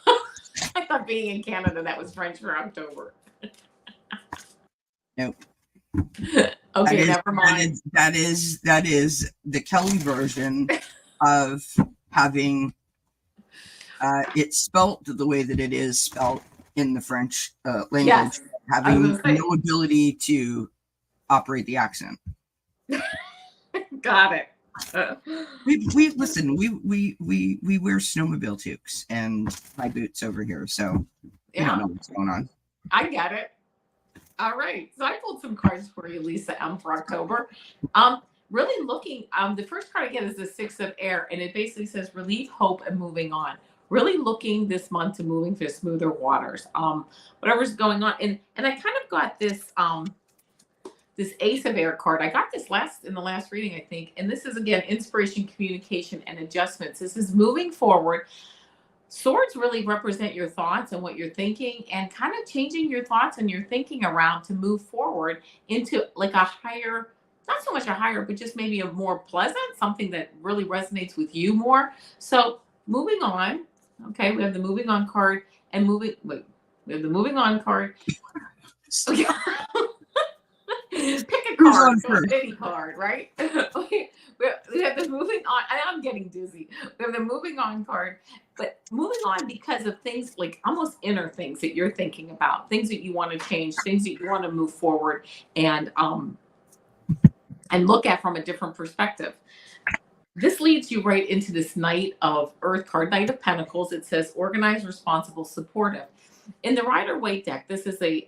I thought being in Canada that was French for October. nope. That Okay, is never that mind. is that is the Kelly version of having it spelt the way that it is spelt in the French Yes, language, I was having gonna no say. ability to operate the accent. Got it. We listen. We wear snowmobile toques and high boots over here, so we don't Yeah, know what's going on. I get it. All right. So I pulled some cards for you, Lisa M, for October. Really looking, the first card I get is the Six of Air, and it basically says relief, hope, and moving on. Really looking this month to moving to smoother waters. Whatever's going on. And I kind of got this Ace of Air card. I got this in the last reading, I think. And this is again inspiration, communication, and adjustments. This is moving forward. Swords really represent your thoughts and what you're thinking, and kind of changing your thoughts and your thinking around to move forward into like a higher, not so much a higher, but just maybe a more pleasant, something that really resonates with you more. So moving on. Okay, we have the moving on card and wait, we have the moving on card. Pick a Who's card, on so first? any card, right? We have the moving on. I'm getting dizzy. We have the moving on card, but moving on because of things like almost inner things that you're thinking about, things that you want to change, things that you want to move forward and look at from a different perspective. This leads you right into this Knight of Earth card, Knight of Pentacles. It says organized, responsible, supportive. In the Rider Waite deck, this is a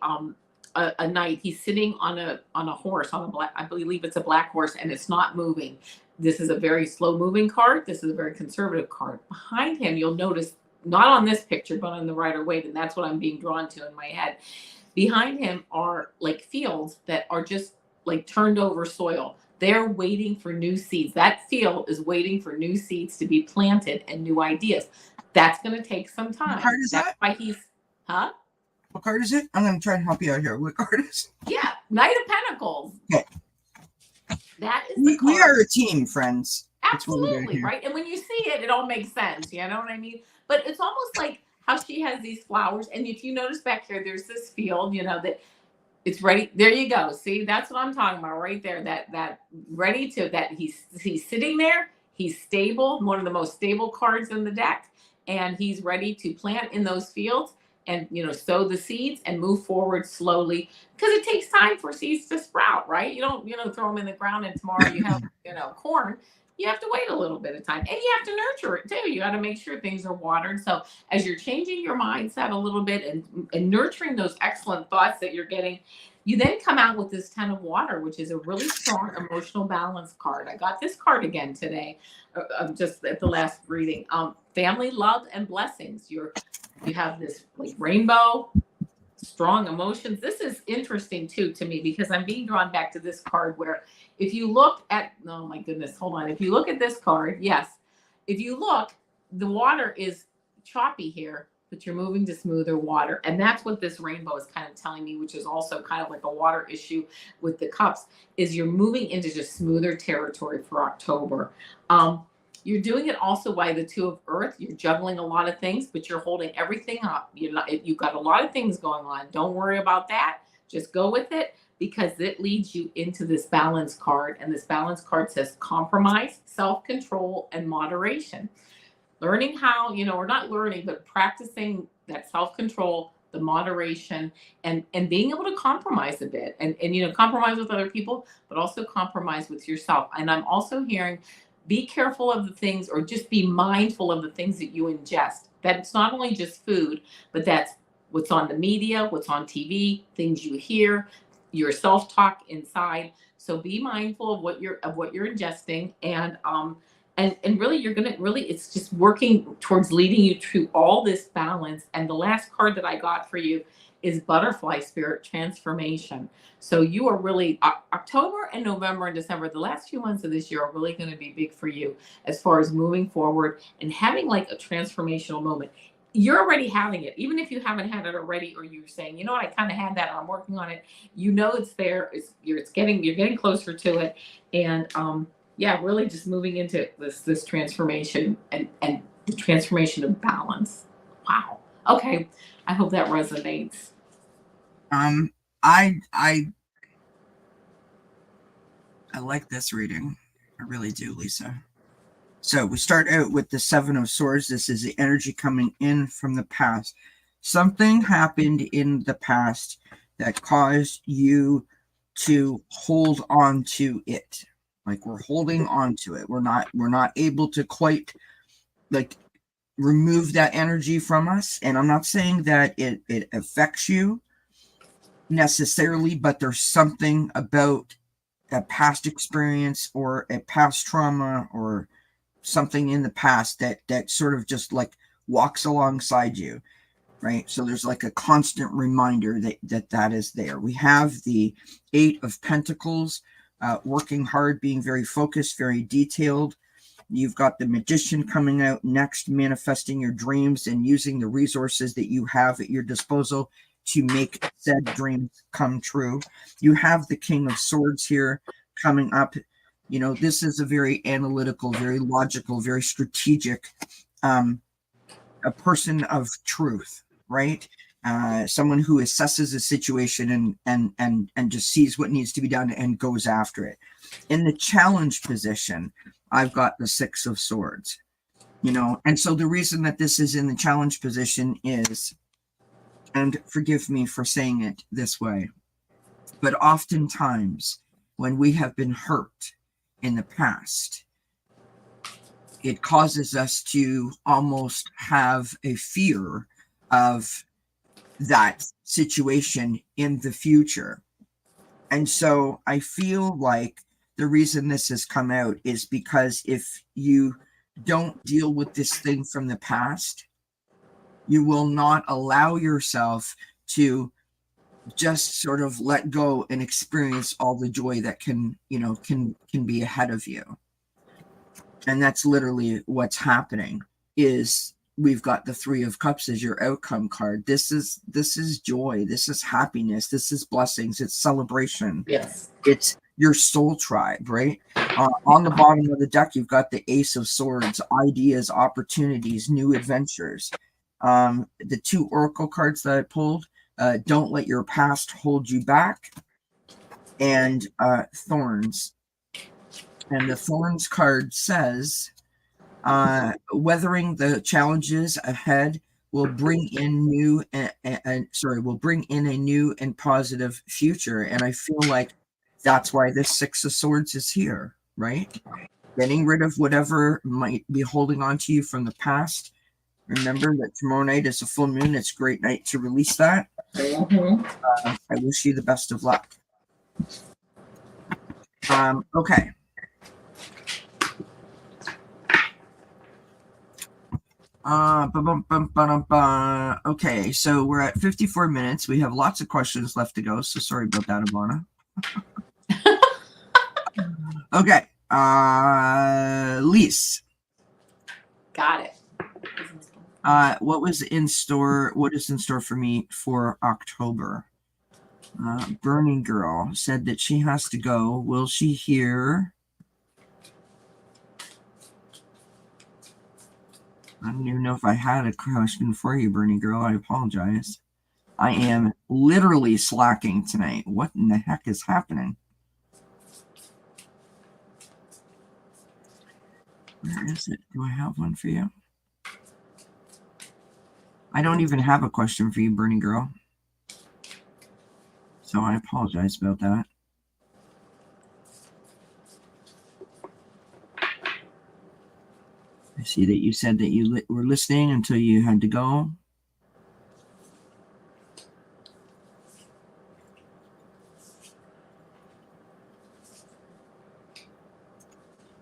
knight. He's sitting on a horse, on a black, I believe it's a black horse, and it's not moving. This is a very slow moving card. This is a very conservative card. Behind him, you'll notice, not on this picture, but on the Rider Waite, and that's what I'm being drawn to in my head. Behind him are like fields that are just like turned over soil. They're waiting for new seeds. That field is waiting for new seeds to be planted and new ideas. That's going to take some What card time. is That's that? why huh? What card is it? I'm gonna try and help you out here. What card is? Yeah, Knight of Pentacles. Okay. That is the We card. are a team, friends. That's what we're doing Absolutely, here. right? And when you see it, it all makes sense. You know what I mean? But it's almost like how she has these flowers. And if you notice back here, there's this field, that it's ready. There you go. See, that's what I'm talking about right there. That ready to that he's sitting there. He's stable, one of the most stable cards in the deck, and he's ready to plant in those fields and sow the seeds and move forward slowly because it takes time for seeds to sprout, right? You don't throw them in the ground and tomorrow you have corn. You have to wait a little bit of time, and you have to nurture it too. You got to make sure things are watered. So as you're changing your mindset a little bit and nurturing those excellent thoughts that you're getting, you then come out with this 10 of water, which is a really strong emotional balance card. I got this card again today, just at the last reading. Family, love, and blessings. You have this like rainbow, strong emotions. This is interesting too to me because I'm being drawn back to this card where if you look at, oh my goodness, hold on. If you look at this card, yes, if you look, the water is choppy here, but you're moving to smoother water. And that's what this rainbow is kind of telling me, which is also kind of like a water issue with the cups, is you're moving into just smoother territory for October. You're doing it also by the Two of Earth. You're juggling a lot of things, but you're holding everything up. You've got a lot of things going on. Don't worry about that. Just go with it because it leads you into this balance card. And this balance card says compromise, self-control, and moderation. Learning how, or not learning, but practicing that self-control, the moderation, and being able to compromise a bit and compromise with other people, but also compromise with yourself. And I'm also hearing be careful of the things or just be mindful of the things that you ingest. That it's not only just food, but that's what's on the media, what's on TV, things you hear, your self-talk inside. So be mindful of what you're ingesting, and really you're gonna really, it's just working towards leading you to all this balance. And the last card that I got for you is butterfly spirit transformation. So you are really October and November and December, the last few months of this year are really going to be big for you as far as moving forward and having like a transformational moment. You're already having it, even if you haven't had it already, or you're saying, you know what, I kind of had that, I'm working on it. You know it's there. You're getting closer to it, and yeah, really just moving into this transformation, and the transformation of balance. Wow. Okay. I hope that resonates. Um, I I I like this reading. I really do, Lisa. So we start out with the Seven of Swords. This is the energy coming in from the past. Something happened in the past that caused you to hold on to it. Like we're holding on to it. We're not able to quite like remove that energy from us. And I'm not saying that it affects you necessarily, but there's something about a past experience or a past trauma or something in the past that sort of just like walks alongside you, right? So there's like a constant reminder that is there. We have the Eight of Pentacles, working hard, being very focused, very detailed. You've got the Magician coming out next, manifesting your dreams and using the resources that you have at your disposal to make said dreams come true. You have the King of Swords here coming up. You know, this is a very analytical, very logical, very strategic, a person of truth, right? Someone who assesses a situation and just sees what needs to be done and goes after it. In the challenge position, I've got the Six of Swords, you know, and so the reason that this is in the challenge position is, and forgive me for saying it this way, but oftentimes when we have been hurt in the past, it causes us to almost have a fear of that situation in the future. And so I feel like the reason this has come out is because if you don't deal with this thing from the past, you will not allow yourself to just sort of let go and experience all the joy that can be ahead of you. And that's literally what's happening. Is we've got the Three of Cups as your outcome card. This is joy, this is happiness, this is blessings, it's celebration. Yes. It's your soul tribe, right? On the bottom of the deck, you've got the Ace of Swords, ideas, opportunities, new adventures. The two oracle cards that I pulled, don't let your past hold you back, and Thorns. And the Thorns card says, weathering the challenges ahead will bring in will bring in a new and positive future. And I feel like that's why this Six of Swords is here, right? Getting rid of whatever might be holding on to you from the past. Remember that tomorrow night is a full moon. It's a great night to release that. I wish you the best of luck. Okay. Okay, so we're at 54 minutes. We have lots of questions left to go, so sorry about that, Avana. Okay, Lise. Got it. What is in store for me for October? Burning Girl said that she has to go. Will she hear? I don't even know if I had a question for you, Burning Girl. I apologize. I am literally slacking tonight. What in the heck is happening? Where is it? Do I have one for you? I don't even have a question for you, Burning Girl. So I apologize about that. I see that you said that you were listening until you had to go.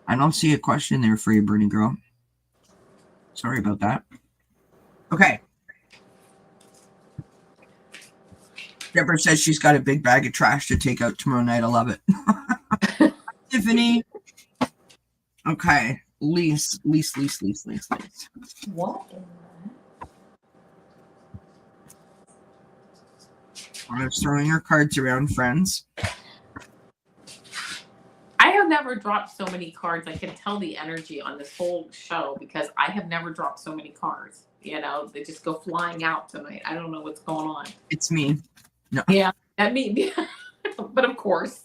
I don't see a question there for you, Bernie girl. Sorry about that. Okay. Deborah says she's got a big bag of trash to take out tomorrow night. I love it. Tiffany. Okay. Lease. What? I'm just throwing your cards around, friends. I have never dropped so many cards. I can tell the energy on this whole show because I have never dropped so many cards. You know, they just go flying out tonight. I don't know what's going on. It's me. No. Yeah, that me. But of course.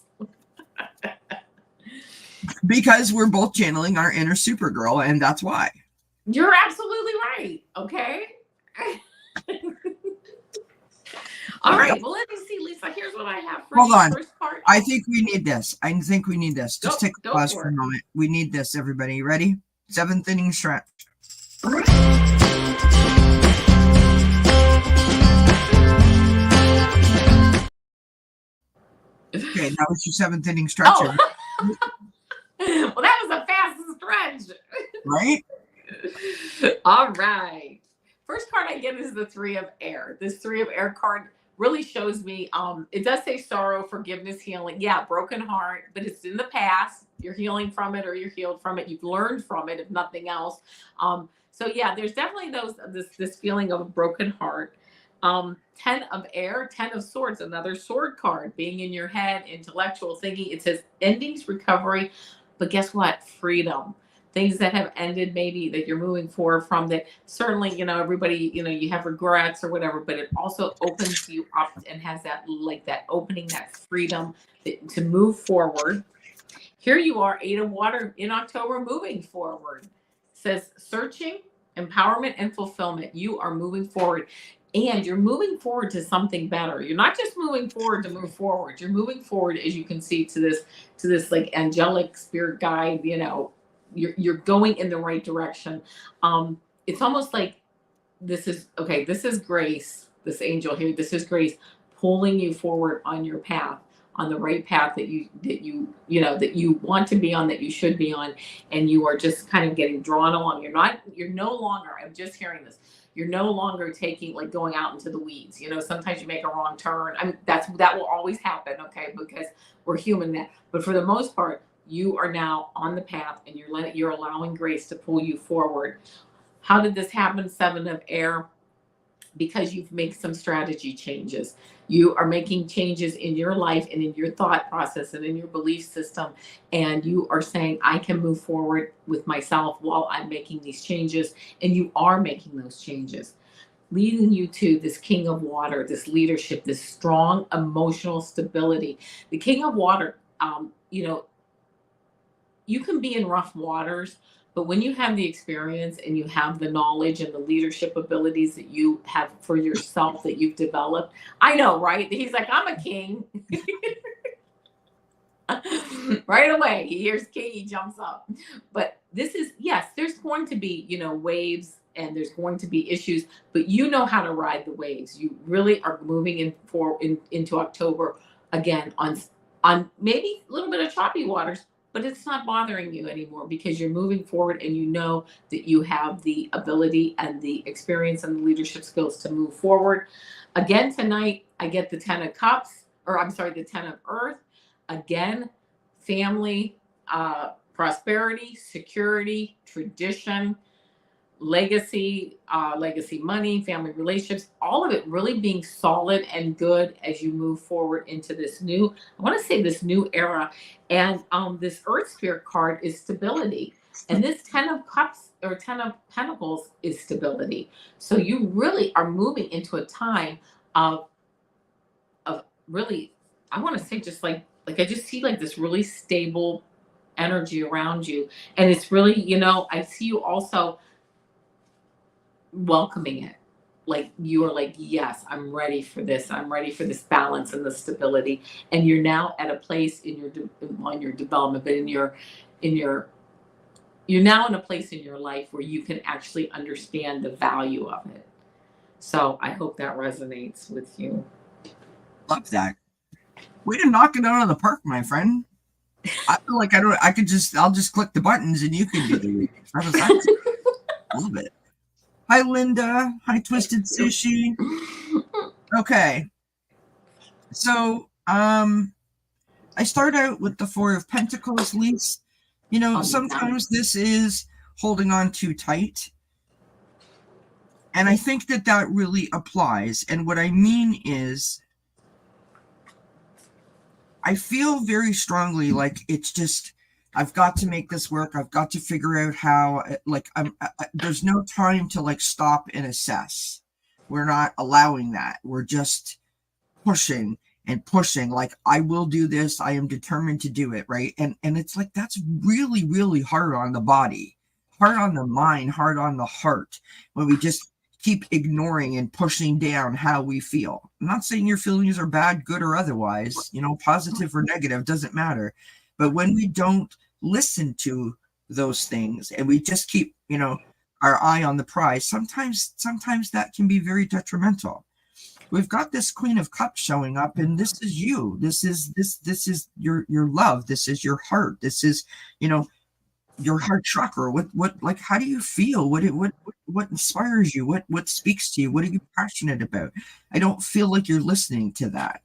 Because we're both channeling our inner Supergirl, and that's why. You're absolutely right. Okay. All right. Well, let me see, Lisa. Here's what I have for Hold you. on. First part. I think we need this. Just take a pause for a moment. We need this, everybody. You ready? 7th inning stretch. Okay, that was your 7th inning stretch. Oh. Well, that was a fast stretch. Right? All right. First card I get is the 3 of Air. This 3 of Air card really shows me, it does say sorrow, forgiveness, healing. Yeah, broken heart, but it's in the past. You're healing from it or you're healed from it. You've learned from it, if nothing else. So yeah, there's definitely this feeling of a broken heart. 10 of Air, 10 of Swords, another sword card, being in your head, intellectual thinking. It says endings, recovery, but guess what? Freedom. Things that have ended, maybe that you're moving forward from, that certainly, you know, everybody, you know, you have regrets or whatever, but it also opens you up and has that, like that opening, that freedom to move forward. Here you are, 8 of Water in October, moving forward. It says searching, empowerment, and fulfillment. You are moving forward. And you're moving forward to something better. You're not just moving forward to move forward. You're moving forward, as you can see, to this like angelic spirit guide. You know, you're going in the right direction. It's almost like this is okay. This is Grace, this angel here. This is Grace pulling you forward on your path, on the right path that you want to be on, that you should be on, and you are just kind of getting drawn along. You're no longer. I'm just hearing this. You're no longer taking, like, going out into the weeds. You know, sometimes you make a wrong turn. I mean, that will always happen, okay, because we're human. That, but for the most part, you are now on the path, and you're allowing Grace to pull you forward. How did this happen? 7 of Air. Because you've made some strategy changes. You are making changes in your life and in your thought process and in your belief system. And you are saying, I can move forward with myself while I'm making these changes. And you are making those changes, leading you to this King of Water, this leadership, this strong emotional stability. The King of Water, you know, you can be in rough waters, but when you have the experience and you have the knowledge and the leadership abilities that you have for yourself that you've developed, I know, right? He's like, I'm a king. Right away, he hears king, he jumps up. But this is, yes, there's going to be, you know, waves and there's going to be issues, but you know how to ride the waves. You really are moving into October again on maybe a little bit of choppy waters, but it's not bothering you anymore because you're moving forward and you know that you have the ability and the experience and the leadership skills to move forward. Again, tonight, I get the 10 of Cups, or I'm sorry, the 10 of Earth. Again, family, prosperity, security, tradition, legacy, legacy money, family relationships, all of it really being solid and good as you move forward into this new, I want to say this new era. And this Earth Spirit card is stability. And this 10 of Cups or 10 of Pentacles is stability. So you really are moving into a time of really, I want to say just like I just see like this really stable energy around you. And it's really, you know, I see you also welcoming it. Like you are like, yes, I'm ready for this. I'm ready for this balance and the stability. And you're now at a place in your development, but you're now in a place in your life where you can actually understand the value of it. So I hope that resonates with you. Love that. Way to knock it out of the park, my friend. I feel like I'll just click the buttons and you can do the readings. How does that? Love it. Hi, Linda. Hi, Twisted Sushi. Okay. So, I start out with the Four of Pentacles, Lise. You know, Oh, sometimes nice. this is holding on too tight. And I think that that really applies. And what I mean is, I feel very strongly like it's just, I've got to make this work. I've got to figure out how, like, there's no time to like stop and assess. We're not allowing that. We're just pushing and pushing. Like, I will do this. I am determined to do it. Right. And it's like, that's really, really hard on the body, hard on the mind, hard on the heart when we just keep ignoring and pushing down how we feel. I'm not saying your feelings are bad, good, or otherwise, you know, positive or negative, doesn't matter. But when we don't listen to those things and we just keep, you know, our eye on the prize, sometimes that can be very detrimental. We've got this Queen of Cups showing up, and this is you. This is your love. This is your heart. This is, you know, your heart chakra. What like how do you feel? What inspires you? What speaks to you? What are you passionate about? I don't feel like you're listening to that.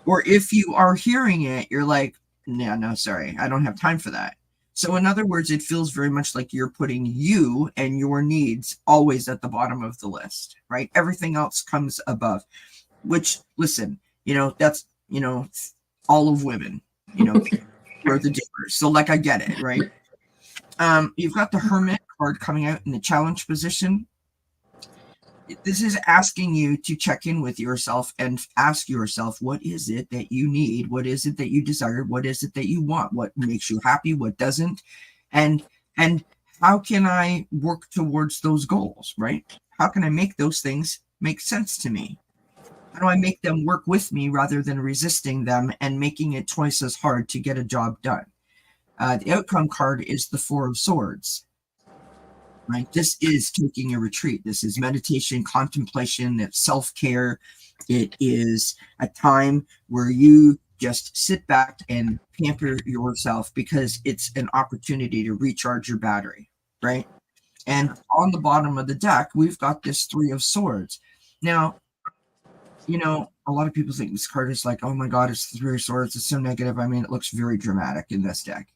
Or if you are hearing it, you're like, yeah, no, sorry, I don't have time for that. So in other words, it feels very much like you're putting you and your needs always at the bottom of the list, right? Everything else comes above, which, listen, you know, that's, you know, all of women, you know, we're the differs. So like, I get it, right? You've got the Hermit card coming out in the challenge position. This is asking you to check in with yourself and ask yourself, what is it that you need? What is it that you desire? What is it that you want? What makes you happy? What doesn't? And and how can I work towards those goals, right? How can I make those things make sense to me? How do I make them work with me rather than resisting them and making it twice as hard to get a job done? The outcome card is the Four of Swords, right? This is taking a retreat. This is meditation, contemplation, it's self-care. It is a time where you just sit back and pamper yourself because it's an opportunity to recharge your battery, right? And on the bottom of the deck, we've got this Three of Swords. Now, you know, a lot of people think this card is like, oh my God, it's the Three of Swords. It's so negative. I mean, it looks very dramatic in this deck.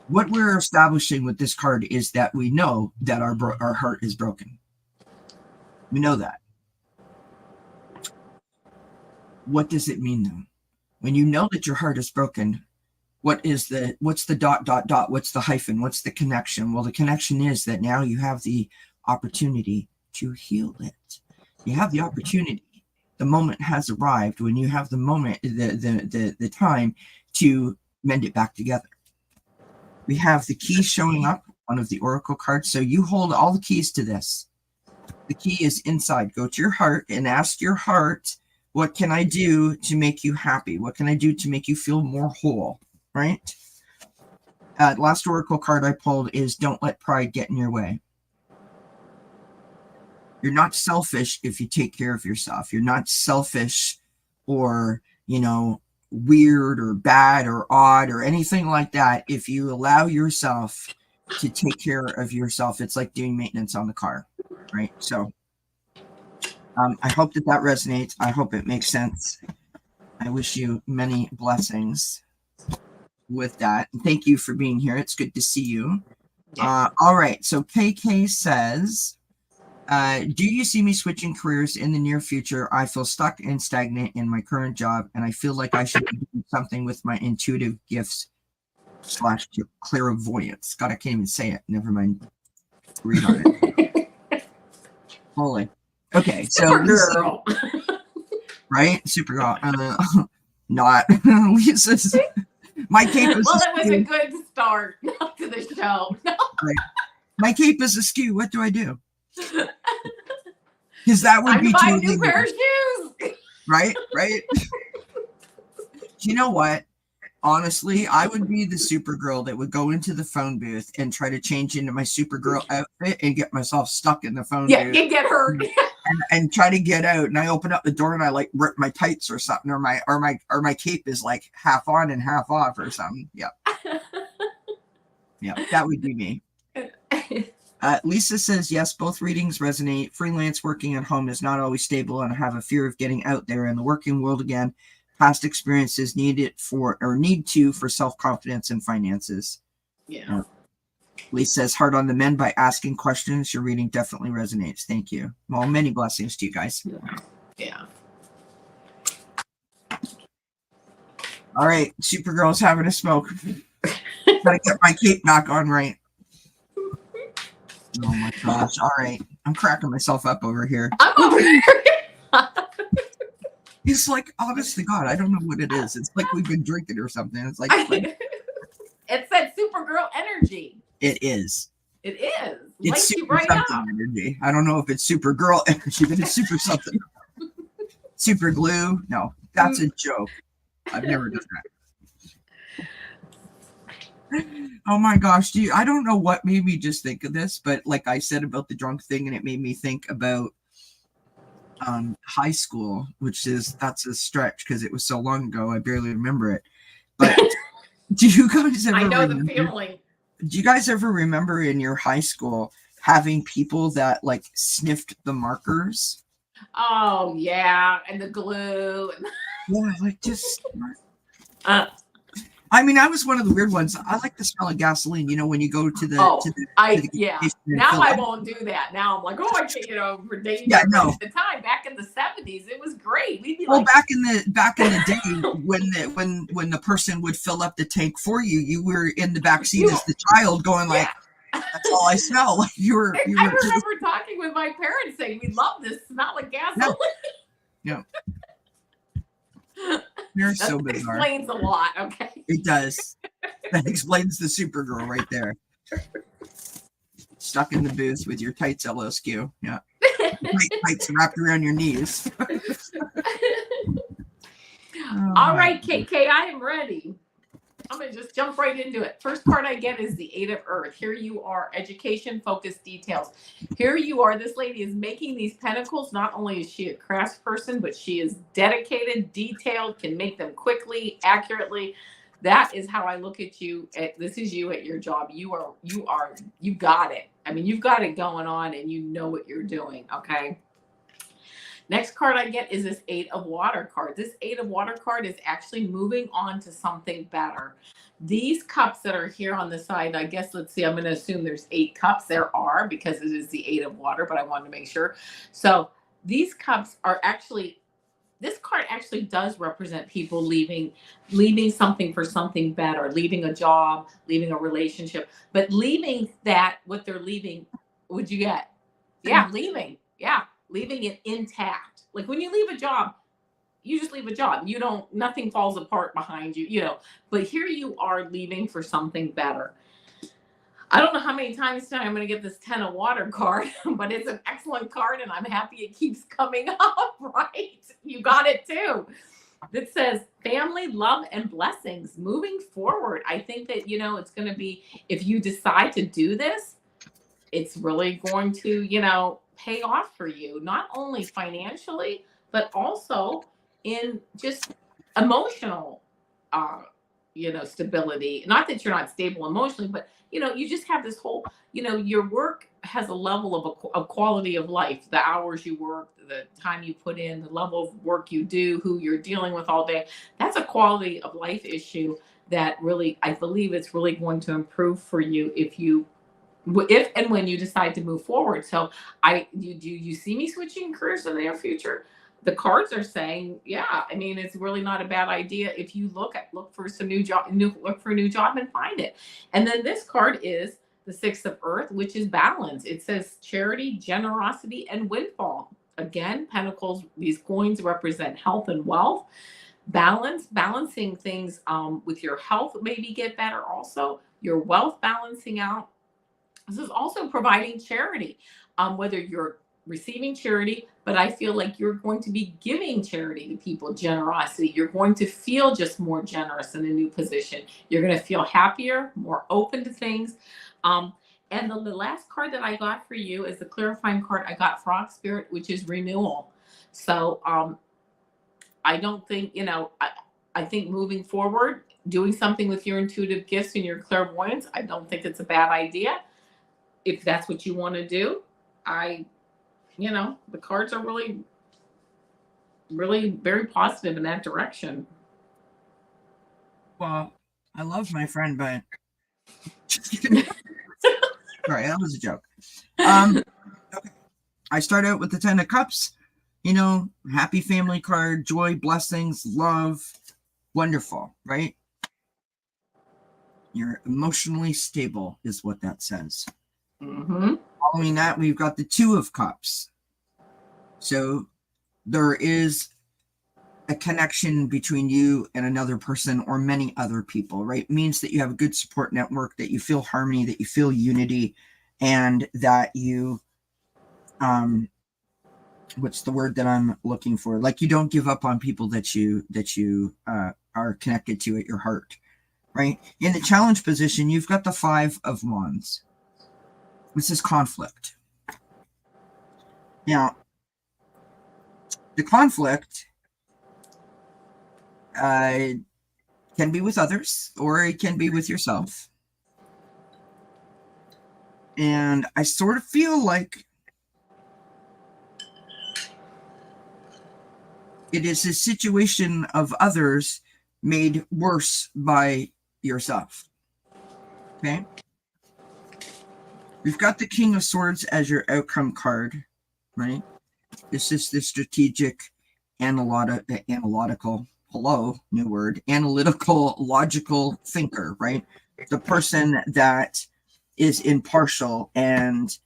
What we're establishing with this card is that we know that our heart is broken. We know that. What does it mean though? When you know that your heart is broken, what's the dot dot dot? What's the hyphen? What's the connection? Well, the connection is that now you have the opportunity to heal it. You have the opportunity. The moment has arrived when you have the moment, the time to mend it back together. We have the key showing up, one of the oracle cards. So you hold all the keys to this. The key is inside. Go to your heart and ask your heart, what can I do to make you happy? What can I do to make you feel more whole? Right? Last oracle card I pulled is don't let pride get in your way. You're not selfish if you take care of yourself. You're not selfish or, you know, weird or bad or odd or anything like that. If you allow yourself to take care of yourself, it's like doing maintenance on the car, right? So I hope that resonates. I hope it makes sense. I wish you many blessings with that. Thank you for being here. It's good to see you. Yes. All right. So KK says, do you see me switching careers in the near future? I feel stuck and stagnant in my current job, and I feel like I should be doing something with my intuitive gifts / clairvoyance. God, I can't even say it. Never mind. Read on it. Holy. Okay, so Girl. right? Supergirl. Not. Lisa's. My cape is Well, it was a askew. good start to the show. Right. My cape is askew. What do I do? Because that would Time to be buy a totally new pair me. of shoes. Right? You know what? Honestly, I would be the Supergirl that would go into the phone booth and try to change into my Supergirl outfit and get myself stuck in the phone Yeah, booth you get hurt. and try to get out. And I open up the door and I like rip my tights or something, or my cape is like half on and half off or something. Yeah, yeah, that would be me. Lisa says, yes, both readings resonate. Freelance working at home is not always stable, and I have a fear of getting out there in the working world again. Past experiences need to for self-confidence and finances. Yeah. Lisa says, hard on the men by asking questions. Your reading definitely resonates. Thank you. Well, many blessings to you guys. Yeah. All right, Supergirl's having a smoke. Gotta get my cape back on right. Oh my gosh. All right. I'm cracking myself up over here. I'm over here. It's like, honest to God, I don't know what it is. It's like we've been drinking or something. It's like it's that Supergirl energy. It is. It is. It's Lights super you right something up. energy. I don't know if it's Supergirl energy, but it's super something. Super glue? No, that's a joke. I've never done that. Oh my gosh, I don't know what made me just think of this, but like I said about the drunk thing, and it made me think about high school, that's a stretch because it was so long ago I barely remember it. But do you guys ever I know the feeling. Do you guys ever remember in your high school having people that like sniffed the markers? Oh yeah, and the glue. Yeah, like just I mean, I was one of the weird ones. I like the smell of gasoline. You know, when you go to the Now I won't do that. Now I'm like, oh, I can't, for danger. Yeah, no. At the time, back in the 70s, it was great. We'd be back in the day when the person would fill up the tank for you, you were in the back seat as the child, going like, "That's all I smell." Like you were. I remember talking with my parents saying, "We love this smell of gasoline." Yeah. You're so bizarre. That explains a lot, okay? It does. That explains the Supergirl right there. Stuck in the booth with your tights LSQ. Yeah. Tights wrapped around your knees. All right, KK, I am ready. I'm going to just jump right into it. First card I get is the Eight of Earth. Here you are, education, focused details. Here you are. This lady is making these pentacles. Not only is she a crafts person, but she is dedicated, detailed, can make them quickly, accurately. That is how I look at you. This is you at your job. You got it. I mean, you've got it going on and you know what you're doing, okay? Next card I get is this Eight of Water card. This Eight of Water card is actually moving on to something better. These cups that are here on the side, I guess, let's see, I'm going to assume there's 8 cups. There are, because it is the Eight of Water, but I wanted to make sure. So these cups are actually, this card actually does represent people leaving something for something better, leaving a job, leaving a relationship, but leaving that, what they're leaving, what'd you get? Yeah, leaving. Yeah. Leaving it intact. Like when you leave a job, you just leave a job. Nothing falls apart behind you, but here you are leaving for something better. I don't know how many times tonight I'm going to get this 10 of Water card, but it's an excellent card and I'm happy it keeps coming up, right? You got it too. That says family, love, and blessings moving forward. I think that, it's going to be, if you decide to do this, it's really going to, pay off for you, not only financially, but also in just emotional, stability. Not that you're not stable emotionally, but, you just have this whole, your work has a level of quality of life, the hours you work, the time you put in, the level of work you do, who you're dealing with all day. That's a quality of life issue that really, I believe it's really going to improve for you if and when you decide to move forward. So you see me switching careers in the near future? The cards are saying, yeah, I mean, it's really not a bad idea if you look for some new job, look for a new job and find it. And then this card is the Six of Earth, which is balance. It says charity, generosity, and windfall. Again, pentacles, these coins represent health and wealth. Balancing things with your health, maybe get better also. Your wealth balancing out. This is also providing charity, whether you're receiving charity, but I feel like you're going to be giving charity to people, generosity. You're going to feel just more generous in a new position. You're going to feel happier, more open to things. Um, and the last card that I got for you is the clarifying card I got Frog Spirit, which is renewal. So I don't think, I think moving forward, doing something with your intuitive gifts and your clairvoyance, I don't think it's a bad idea. If that's what you want to do, I, the cards are really, really very positive in that direction. Well, I love my friend, but sorry, that was a joke. Okay. I start out with the 10 of Cups, happy family card, joy, blessings, love, wonderful, right? You're emotionally stable is what that says. Mm-hmm. Following that, we've got the 2 of Cups. So there is a connection between you and another person or many other people, right? It means that you have a good support network, that you feel harmony, that you feel unity, and that you, what's the word that I'm looking for? Like you don't give up on people that you are connected to at your heart, right? In the challenge position, you've got the 5 of Wands. This is conflict. Now, the conflict can be with others or it can be with yourself. And I sort of feel like it is a situation of others made worse by yourself. Okay? We've got the King of Swords as your outcome card, right? This is the strategic, analytical, logical thinker, right? The person that is impartial and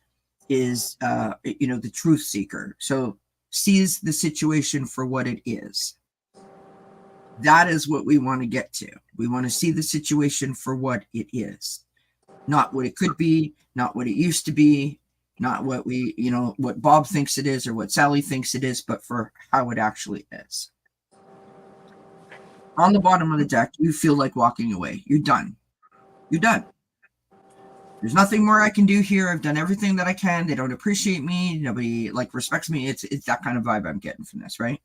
is, the truth seeker. So sees the situation for what it is. That is what we want to get to. We want to see the situation for what it is. Not what it could be, not what it used to be, not what what Bob thinks it is or what Sally thinks it is, but for how it actually is. On the bottom of the deck, you feel like walking away. You're done. You're done. There's nothing more I can do here. I've done everything that I can. They don't appreciate me. Nobody respects me. It's that kind of vibe I'm getting from this, right?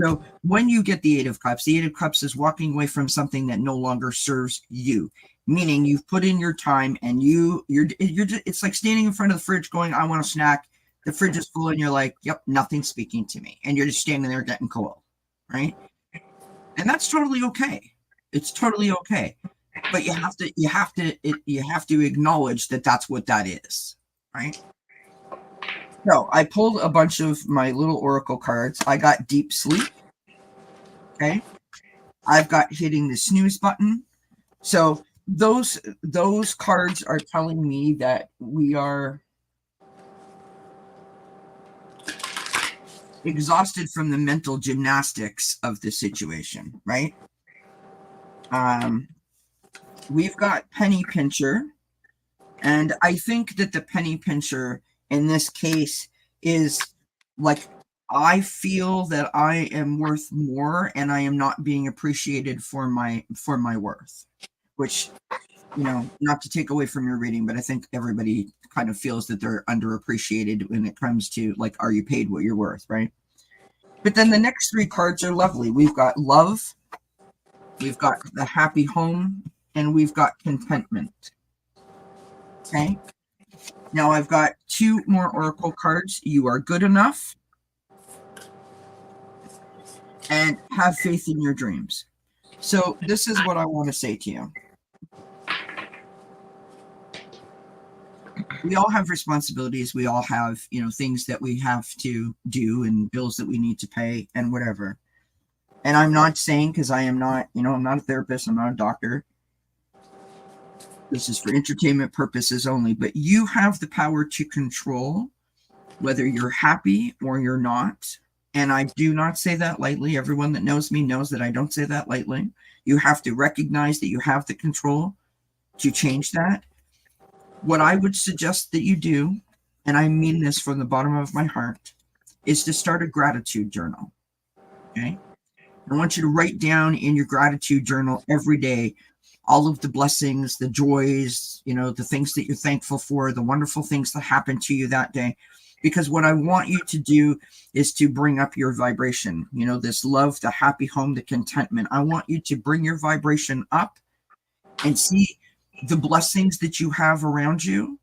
So when you get the 8 of Cups, the 8 of Cups is walking away from something that no longer serves you. Meaning you've put in your time and you're just, it's like standing in front of the fridge going, I want a snack. The fridge is full and you're like, yep, nothing's speaking to me. And you're just standing there getting cold, right? And that's totally okay. It's totally okay. But you have to acknowledge that that's what that is, right? So I pulled a bunch of my little oracle cards. I got deep sleep. Okay. I've got hitting the snooze button. So those cards are telling me that we are exhausted from the mental gymnastics of the situation, right? We've got penny pincher, and I think that the penny pincher in this case is like, I feel that I am worth more and I am not being appreciated for my worth, which, not to take away from your reading, but I think everybody kind of feels that they're underappreciated when it comes to are you paid what you're worth, right? But then the next 3 cards are lovely. We've got love, we've got the happy home, and we've got contentment. Okay. Now I've got 2 more oracle cards. You are good enough and have faith in your dreams. So this is what I want to say to you. We all have responsibilities. We all have, things that we have to do and bills that we need to pay and whatever. And I'm not saying, because I am not, I'm not a therapist, I'm not a doctor. This is for entertainment purposes only, but you have the power to control whether you're happy or you're not. And I do not say that lightly. Everyone that knows me knows that I don't say that lightly. You have to recognize that you have the control to change that. What I would suggest that you do and I mean this from the bottom of my heart, is to start a gratitude journal. Okay. I want you to write down in your gratitude journal every day all of the blessings, the joys, the things that you're thankful for, the wonderful things that happened to you that day. Because what I want you to do is to bring up your vibration, this love, the happy home, the contentment. I want you to bring your vibration up and see the blessings that you have around you,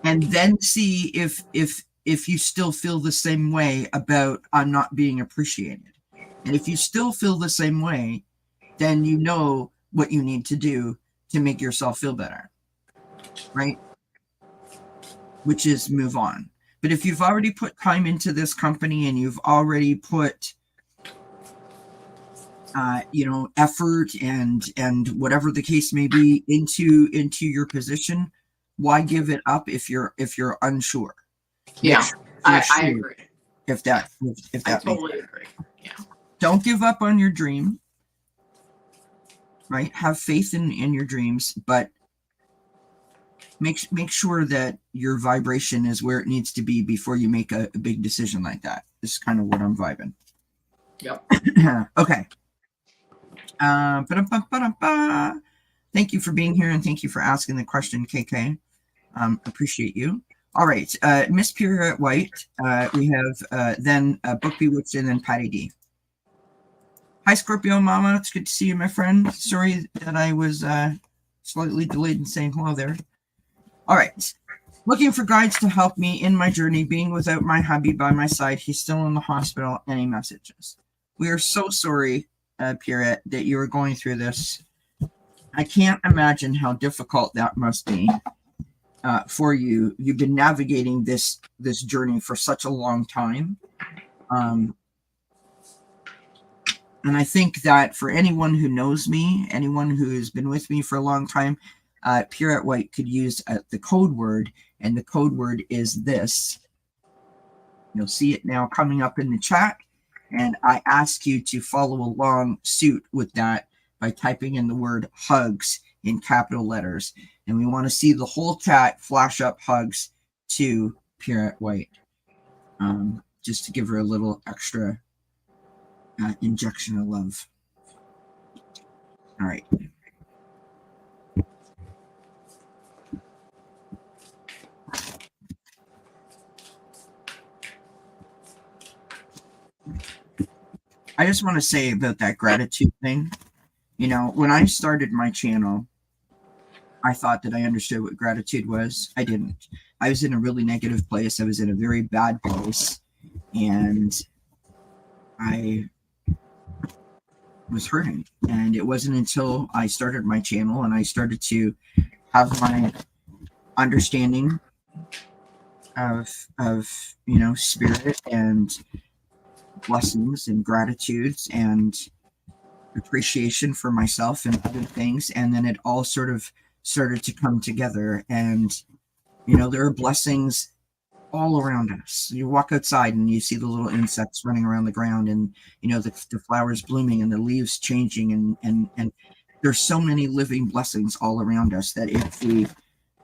and then see if you still feel the same way about I'm not being appreciated. And if you still feel the same way, then you know what you need to do to make yourself feel better, right? Which is move on. But if you've already put time into this company and you've already put effort and whatever the case may be into your position, why give it up if you're unsure? Make Yeah, sure you're I sure. agree. If that I makes totally sense. agree. Yeah. Don't give up on your dream, right? Have faith in your dreams, but make sure that your vibration is where it needs to be before you make a big decision like that. This is kind of what I'm vibing. Yep. Okay. Ba-dum-ba-dum-ba. Thank you for being here and thank you for asking the question, KK. Appreciate you. All right, Miss Pura White. We have then Book Bewitched and then Patty D. Hi, Scorpio Mama. It's good to see you, my friend. Sorry that I was slightly delayed in saying hello there. All right. Looking for guides to help me in my journey, being without my hubby by my side. He's still in the hospital. Any messages? We are so sorry, Pura, that you are going through this. I can't imagine how difficult that must be for you. You've been navigating this journey for such a long time. And I think that for anyone who knows me, anyone who has been with me for a long time, Pure White could use the code word, and the code word is this. You'll see it now coming up in the chat, and I ask you to follow along suit with that by typing in the word hugs in capital letters. And we want to see the whole chat flash up hugs to Pure White, just to give her a little extra injection of love. All right. I just want to say about that gratitude thing. When I started my channel, I thought that I understood what gratitude was. I didn't. I was in a really negative place. I was in a very bad place. And I was hurting. And it wasn't until I started my channel and I started to have my understanding of spirit and blessings and gratitudes and appreciation for myself and other things, and then it all sort of started to come together. And there are blessings all around us. You walk outside and you see the little insects running around the ground, and the flowers blooming and the leaves changing, and there's so many living blessings all around us that if we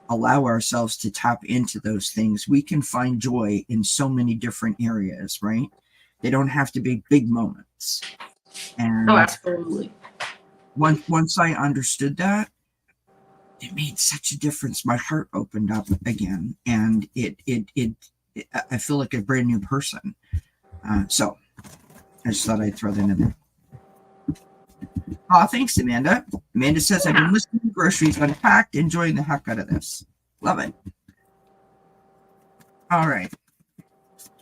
allow ourselves to tap into those things, we can find joy in so many different areas, right? They don't have to be big moments. And absolutely. Once I understood that, it made such a difference. My heart opened up again, and it I feel like a brand new person. So I just thought I'd throw that in there. Oh, thanks, Amanda. Amanda says, I've been listening to groceries unpacked, enjoying the heck out of this. Love it. All right.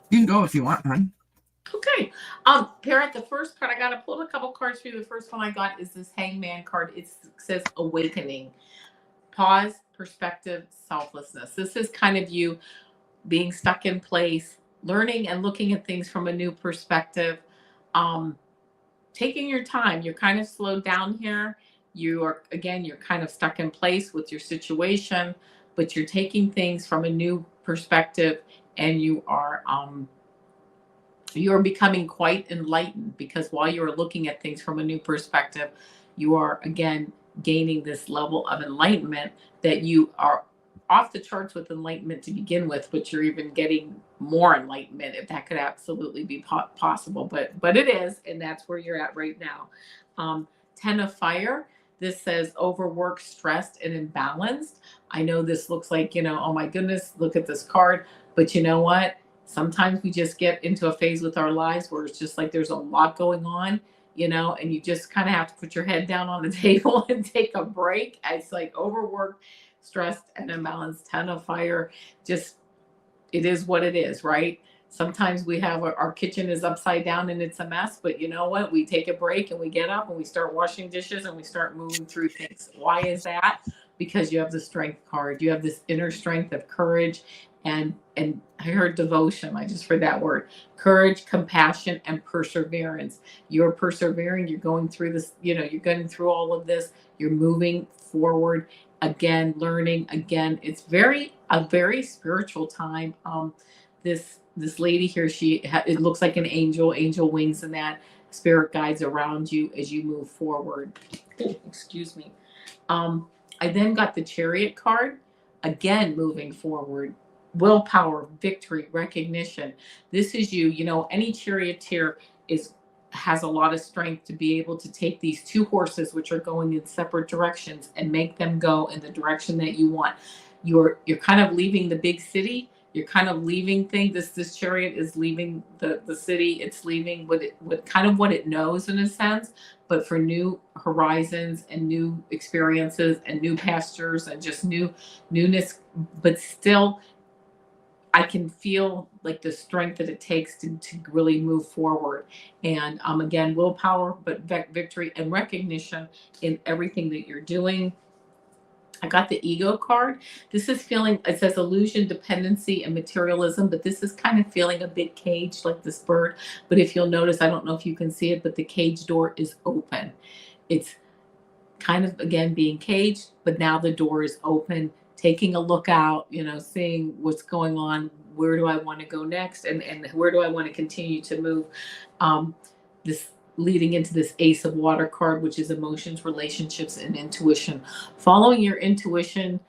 You can go if you want, hon. Okay. Parrot, the first card, I got to pull a couple cards for you. The first one I got is this Hangman card. It says awakening. Pause, perspective, selflessness. This is kind of you being stuck in place, learning and looking at things from a new perspective. Taking your time. You're kind of slowed down here. You're kind of stuck in place with your situation, but you're taking things from a new perspective, and you're becoming quite enlightened, because while you're looking at things from a new perspective, you are again gaining this level of enlightenment that you are off the charts with enlightenment to begin with, but you're even getting more enlightenment if that could absolutely be possible. But it is, and that's where you're at right now. Um, 10 of fire. This says overworked, stressed, and imbalanced. I know this looks like, oh my goodness, look at this card. But you know what? Sometimes we just get into a phase with our lives where it's just like there's a lot going on, and you just kind of have to put your head down on the table and take a break. It's like overworked, stressed, and imbalanced. 10 of fire. Just, it is what it is, right? Sometimes we have our kitchen is upside down and it's a mess, but you know what? We take a break and we get up and we start washing dishes and we start moving through things. Why is that? Because you have the strength card. You have this inner strength of courage and I heard devotion. I just heard that word. Courage, compassion, and perseverance. You're persevering. You're going through this, you're going through all of this. You're moving forward again, learning again. It's a very spiritual time. This lady here, it looks like an angel wings, and that spirit guides around you as you move forward. Oh, excuse me. I then got the chariot card, again moving forward, willpower, victory, recognition. This is you. Any charioteer is has a lot of strength to be able to take these two horses, which are going in separate directions, and make them go in the direction that you want. You're kind of leaving the big city. You're kind of leaving things. This chariot is leaving the city. It's leaving what it knows in a sense, but for new horizons and new experiences and new pastures and just newness. But still, I can feel like the strength that it takes to really move forward. And again, willpower, but victory and recognition in everything that you're doing. I got the ego card. This is feeling, it says illusion, dependency, and materialism, but this is kind of feeling a bit caged like this bird. But if you'll notice, I don't know if you can see it, but the cage door is open. It's kind of, again, being caged, but now the door is open, taking a look out, seeing what's going on. Where do I want to go next? And where do I want to continue to move? This leading into this Ace of Water card, which is emotions, relationships, and intuition. Following your intuition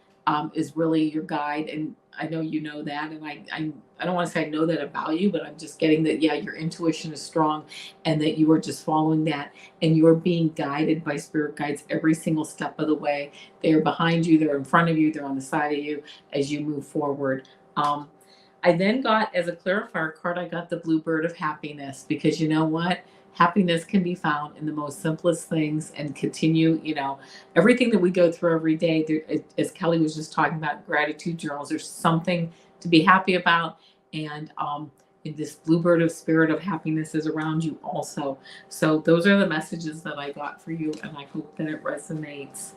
is really your guide. And I know you know that. And I don't want to say I know that about you, but I'm just getting that, yeah, your intuition is strong and that you are just following that. And you're being guided by spirit guides every single step of the way. They're behind you, they're in front of you, they're on the side of you as you move forward. I then got, as a clarifier card, I got the Bluebird of Happiness, because you know what? Happiness can be found in the most simplest things, and continue, everything that we go through every day. There, as Kelly was just talking about gratitude journals, there's something to be happy about. And this Bluebird of Spirit of Happiness is around you also. So those are the messages that I got for you, and I hope that it resonates.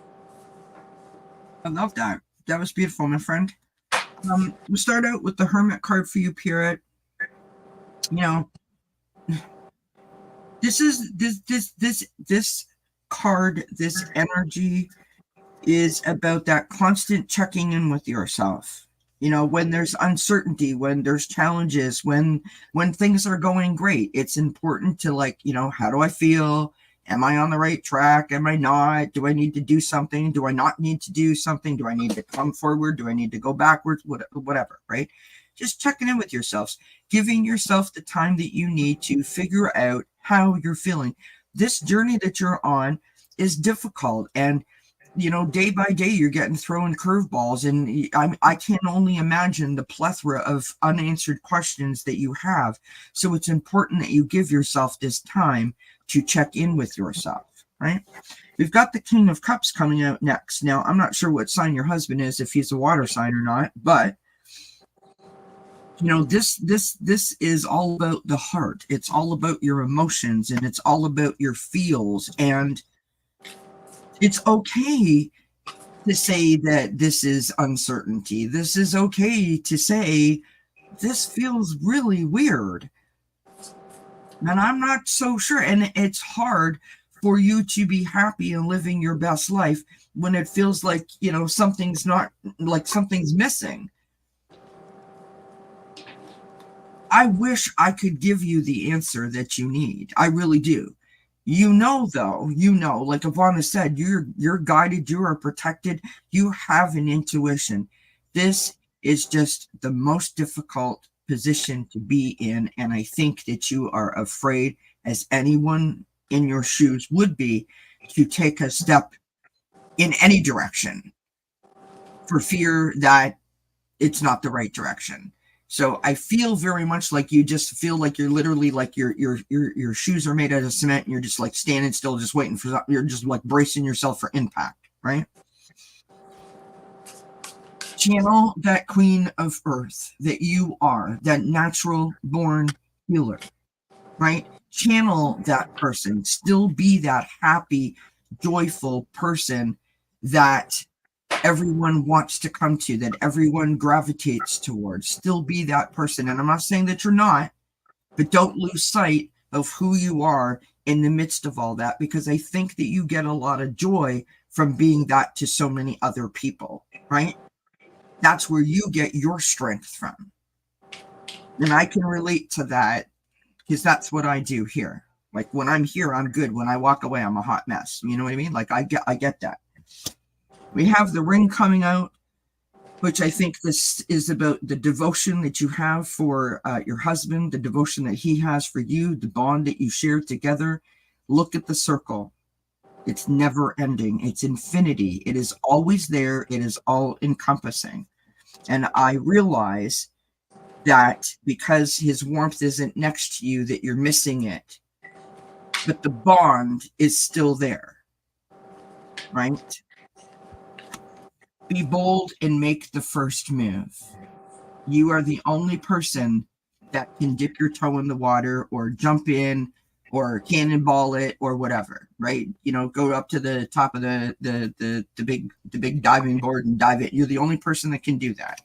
I love that. That was beautiful, my friend. We'll start out with the Hermit card for you, Pirate. This card, this energy is about that constant checking in with yourself. When there's uncertainty, when there's challenges, when things are going great, it's important to how do I feel? Am I on the right track? Am I not? Do I need to do something? Do I not need to do something? Do I need to come forward? Do I need to go backwards? Whatever, right? Just checking in with yourselves, giving yourself the time that you need to figure out how you're feeling. This journey that you're on is difficult, and day by day you're getting thrown curveballs, and I can only imagine the plethora of unanswered questions that you have. So it's important that you give yourself this time to check in with yourself, right? We've got the King of Cups coming out next. Now, I'm not sure what sign your husband is, if he's a water sign or not, but this is all about the heart. It's all about your emotions, and it's all about your feels. And it's okay to say that this is uncertainty. This is okay to say this feels really weird, and I'm not so sure. And it's hard for you to be happy and living your best life when it feels like something's missing. I wish I could give you the answer that you need. I really do. Though, like Avana said, you're guided, you are protected, you have an intuition. This is just the most difficult position to be in. And I think that you are afraid, as anyone in your shoes would be, to take a step in any direction for fear that it's not the right direction. So I feel very much like you just feel like you're literally like your shoes are made out of cement and you're just like standing still, just waiting for, you're just like bracing yourself for impact, right? Channel that queen of earth that you are, that natural born healer, right? Channel that person, still be that happy, joyful person that everyone wants to come to, that everyone gravitates towards. Still be that person. And I'm not saying that you're not, but don't lose sight of who you are in the midst of all that, because I think that you get a lot of joy from being that to so many other people, right? That's where you get your strength from. And I can relate to that because that's what I do here. Like when I'm here, I'm good. When I walk away, I'm a hot mess. You know what I mean? Like I get that. We have the ring coming out, which I think this is about the devotion that you have for your husband, the devotion that he has for you, the bond that you share together. Look at the circle. It's never ending. It's infinity. It is always there. It is all encompassing. And I realize that because his warmth isn't next to you, that you're missing it. But the bond is still there, right? Be bold and make the first move. You are the only person that can dip your toe in the water or jump in or cannonball it or whatever, right? You know, go up to the top of the big diving board and dive it. You're the only person that can do that.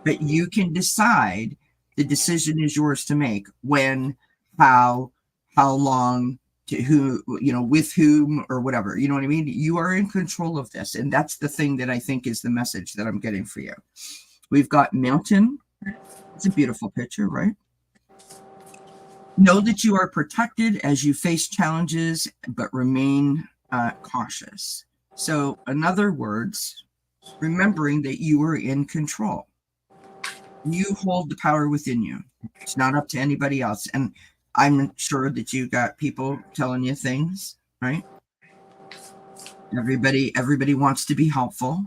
But you can decide. The decision is yours to make. When, how long, to who, you know, with whom, or whatever. You know what I mean? You are in control of this. And that's the thing that I think is the message that I'm getting for you. We've got mountain. It's a beautiful picture, right? Know that you are protected as you face challenges, but remain cautious. So, in other words, remembering that you are in control. You hold the power within you. It's not up to anybody else. And I'm sure that you got people telling you things, right? Everybody wants to be helpful.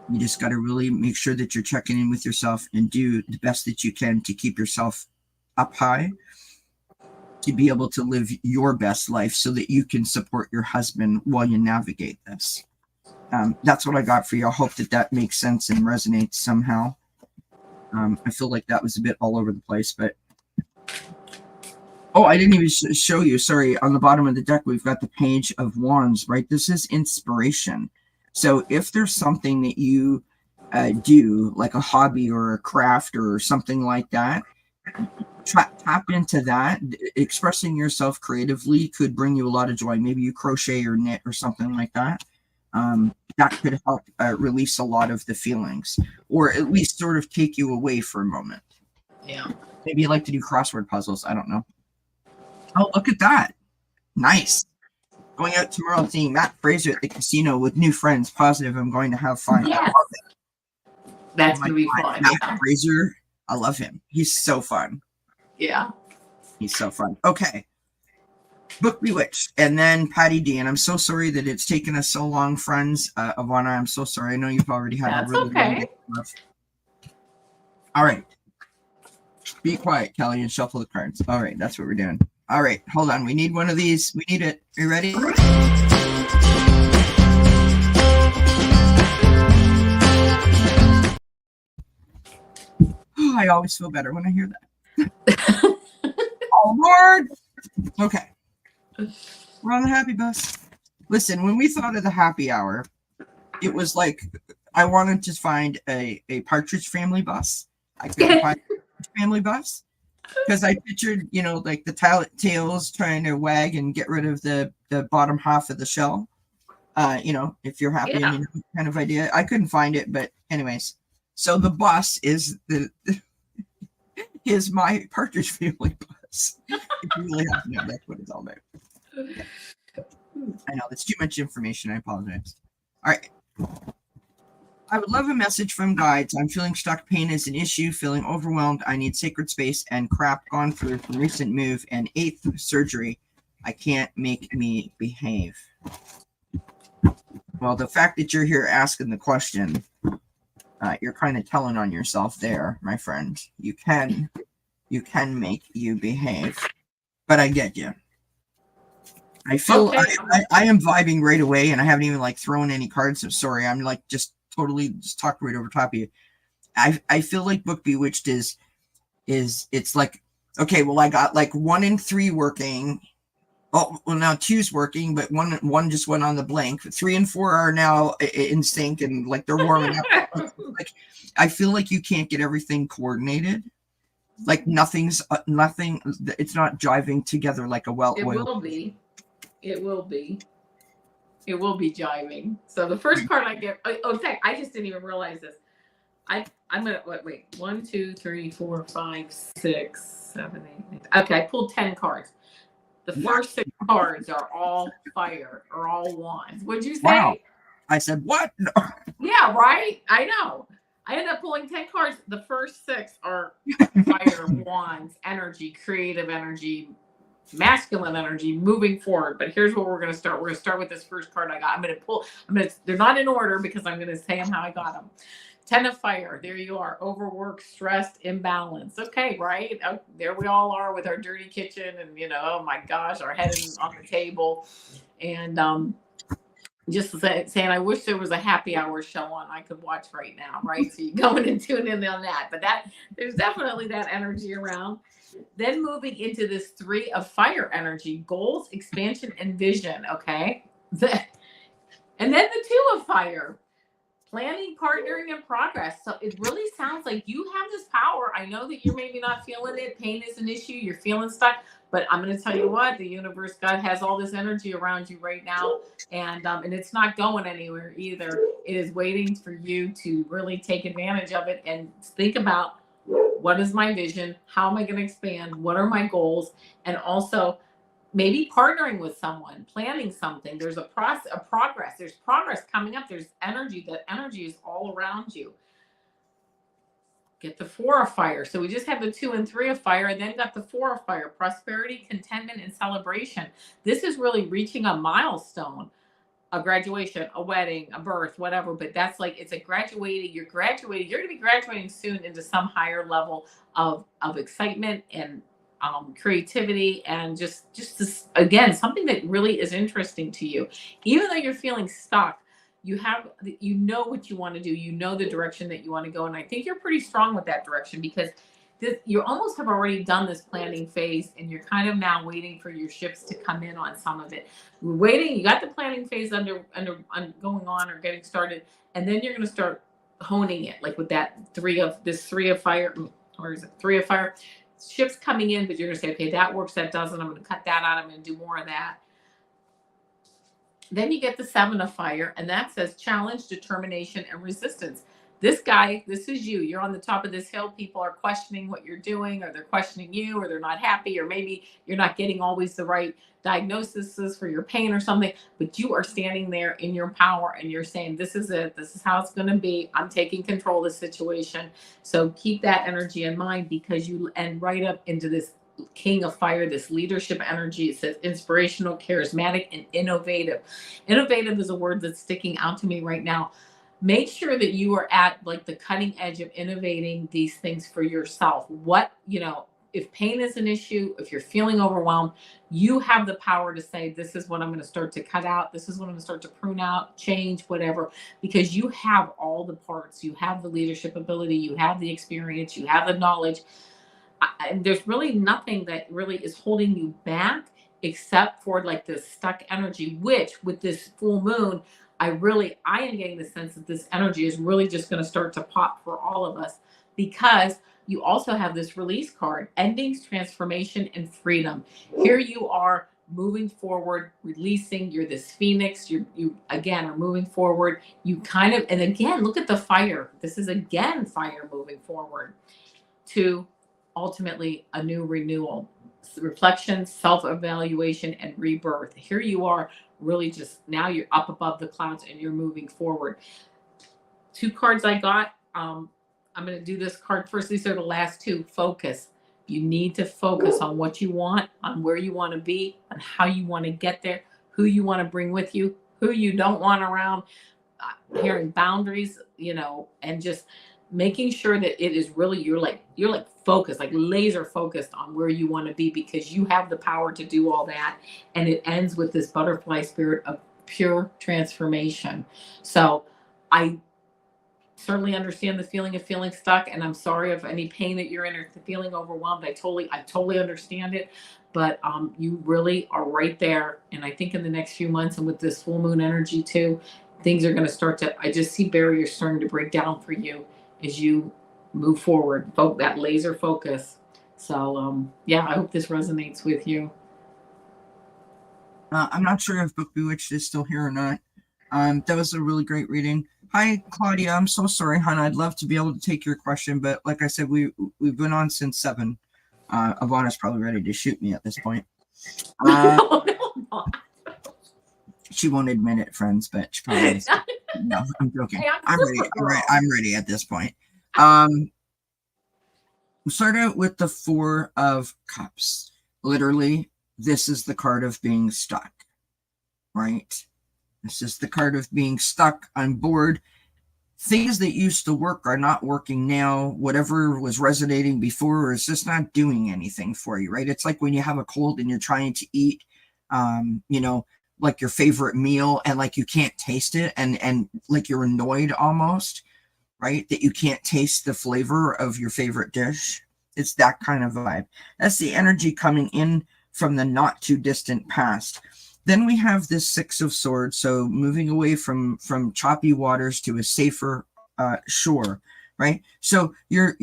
You just got to really make sure that you're checking in with yourself and do the best that you can to keep yourself up high, to be able to live your best life so that you can support your husband while you navigate this. That's what I got for you. I hope that makes sense and resonates somehow. I feel like that was a bit all over the place, but oh, I didn't even show you. Sorry. On the bottom of the deck, we've got the Page of Wands, right? This is inspiration. So if there's something that you do, like a hobby or a craft or something like that, tap into that. Expressing yourself creatively could bring you a lot of joy. Maybe you crochet or knit or something like that. That could help release a lot of the feelings, or at least sort of take you away for a moment. Yeah. Maybe you like to do crossword puzzles. I don't know. Oh, look at that. Nice. Going out tomorrow seeing Matt Fraser at the casino with new friends. Positive I'm going to have fun. Yes. That's going to be fun. Matt Fraser, I love him. He's so fun. Yeah. He's so fun. Okay. Book Bewitched, and then Patty D. And I'm so sorry that it's taken us so long, friends. Avana, I'm so sorry. I know you've already had That's a really long day. All right. Be quiet, Kelly, and shuffle the cards. All right, that's what we're doing. All right, hold on. We need one of these. We need it. Are you ready? Oh, I always feel better when I hear that. All aboard. Okay. We're on the happy bus. Listen, when we thought of the happy hour, it was like I wanted to find a Partridge Family bus. I couldn't find a Partridge Family bus because I pictured, you know, like the tails trying to wag and get rid of the bottom half of the shell. You know, if you're happy, and you know, kind of idea. I couldn't find it, but anyways. So the bus is is my Partridge Family bus. If you really have to know, that's what it's all about. Yeah. I know that's too much information. I apologize. All right. I would love a message from guides. I'm feeling stuck. Pain is an issue. Feeling overwhelmed. I need sacred space and crap gone through from recent move and eighth surgery. I can't make me behave. Well, the fact that you're here asking the question, you're kind of telling on yourself there, my friend. You can make you behave, but I get you. I feel Okay. I am vibing right away, and I haven't even like thrown any cards. So sorry, I'm like just totally just talked right over top of you. I feel like Book Bewitched is it's like, okay, well, I got like 1 in 3 working. Oh, well, now 2's working, but one just went on the blank. 3 and 4 are now in sync, and like they're warming up. Like, I feel like you can't get everything coordinated. Like nothing. It's not jiving together like a It well-oiled. will be. It will be. It will be jiving. So the first card I get. Oh, in fact, I just didn't even realize this. I'm gonna wait. 1, 2, 3, 4, 5, 6, 7, 8. Okay, I pulled 10 cards. The first 6 cards are all fire or all wands. What'd you say? Wow. I said what? No. Yeah, right. I know. I ended up pulling 10 cards. The first 6 are fire, wands, energy, creative energy, masculine energy, moving forward. But here's where we're going to start. We're going to start with this first card I got. They're not in order because I'm going to say them how I got them. 10 of fire. There you are. Overworked, stressed, imbalance. Okay, right? Oh, there we all are with our dirty kitchen and, oh my gosh, our head is on the table. And just saying, I wish there was a happy hour show on I could watch right now, right? So you go in and tune in on that. But there's definitely that energy around. Then moving into this 3 of fire energy, goals, expansion, and vision. Okay. And then the 2 of fire, planning, partnering, and progress. So it really sounds like you have this power. I know that you're maybe not feeling it. Pain is an issue. You're feeling stuck. But I'm going to tell you what, the universe, God has all this energy around you right now. And it's not going anywhere either. It is waiting for you to really take advantage of it and think about, what is my vision? How am I going to expand? What are my goals? And also, maybe partnering with someone, planning something. There's a process, a progress. There's progress coming up. There's energy. That energy is all around you. Get the 4 of fire. So we just had the 2 and 3 of fire, and then got the 4 of fire. Prosperity, contentment, and celebration. This is really reaching a milestone. A graduation, a wedding, a birth, whatever. But that's like, it's a graduating. You're graduating. You're going to be graduating soon into some higher level of excitement and creativity, and just this, again, something that really is interesting to you. Even though you're feeling stuck, you know what you want to do. You know the direction that you want to go, and I think you're pretty strong with that direction because you almost have already done this planning phase, and you're kind of now waiting for your ships to come in on some of it. We're waiting. You got the planning phase under going on or getting started, and then you're going to start honing it, like with that 3 of fire, or is it 3 of fire? Ships coming in, but you're going to say, okay, that works, that doesn't. I'm going to cut that out. I'm going to do more of that. Then you get the 7 of fire, and that says challenge, determination, and resistance. This guy, this is you. You're on the top of this hill. People are questioning what you're doing, or they're questioning you, or they're not happy, or maybe you're not getting always the right diagnoses for your pain or something, but you are standing there in your power and you're saying, this is it. This is how it's going to be. I'm taking control of the situation. So keep that energy in mind, because and right up into this king of fire, this leadership energy. It says inspirational, charismatic, and innovative. Innovative is a word that's sticking out to me right now. Make sure that you are at like the cutting edge of innovating these things for yourself. If pain is an issue, if you're feeling overwhelmed, you have the power to say, this is what I'm going to start to cut out. This is what I'm going to start to prune out, change, whatever, because you have all the parts. You have the leadership ability. You have the experience. You have the knowledge. And there's really nothing that really is holding you back except for like this stuck energy, which with this full moon, I am getting the sense that this energy is really just going to start to pop for all of us, because you also have this release card, endings, transformation, and freedom. Here you are moving forward, releasing. You're this phoenix. You again are moving forward. And again, look at the fire. This is again fire moving forward to ultimately a new renewal, reflection, self-evaluation, and rebirth. Here you are, really just now you're up above the clouds and you're moving forward two cards I got. I'm going to do this card first. These are the last two. Focus. You need to focus on what you want, on where you want to be, on how you want to get there, who you want to bring with you, who you don't want around, hearing boundaries, and just making sure that it is really you're like focused, like laser focused on where you want to be, because you have the power to do all that. And it ends with this butterfly spirit of pure transformation. So I certainly understand the feeling of feeling stuck, and I'm sorry if any pain that you're in or feeling overwhelmed. I totally understand it. But you really are right there, and I think in the next few months, and with this full moon energy too, things are going to start to, I just see barriers starting to break down for you as you move forward, that laser focus. So yeah, I hope this resonates with you. I'm not sure if Book Bewitched is still here or not. That was a really great reading. Hi, Claudia. I'm so sorry, hon. I'd love to be able to take your question, but like I said, we've been on since 7. Avana's probably ready to shoot me at this point. She won't admit it, friends, but she probably is. No, I'm joking. Hey, I'm ready. I'm ready at this point. We start out with the 4 of Cups. Literally, this is the card of being stuck, right? This is the card of being stuck on board. Things that used to work are not working now. Whatever was resonating before is just not doing anything for you, right? It's like when you have a cold and you're trying to eat, like your favorite meal, and like you can't taste it, and like you're annoyed almost, right? That you can't taste the flavor of your favorite dish. It's that kind of vibe. That's the energy coming in from the not too distant past. Then we have this 6 of Swords, so moving away from choppy waters to a safer shore, right? So you're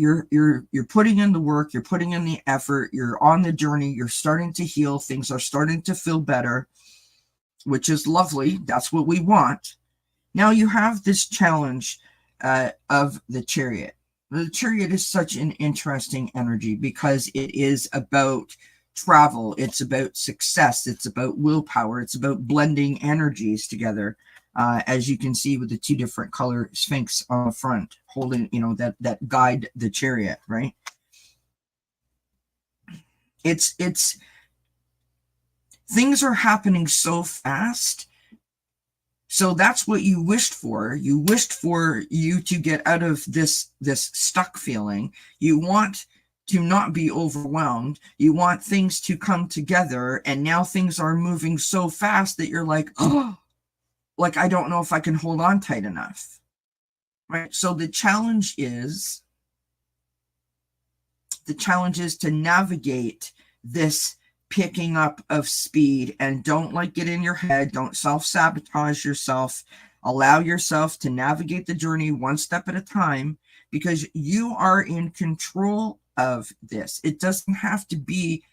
putting in the work, you're putting in the effort, you're on the journey, you're starting to heal, things are starting to feel better, which is lovely. That's what we want. Now you have this challenge of the Chariot. The Chariot is such an interesting energy because it is about travel, it's about success, it's about willpower, it's about blending energies together, as you can see with the 2 different color sphinx on the front holding, that guide the chariot, right? It's things are happening so fast. So that's what you wished for. You wished for you to get out of this stuck feeling. You want to not be overwhelmed. You want things to come together, and now things are moving so fast that you're like, oh, like I don't know if I can hold on tight enough, right? So the challenge is to navigate this picking up of speed, and don't get in your head. Don't self-sabotage yourself. Allow yourself to navigate the journey one step at a time, because you are in control of this. It doesn't have to be,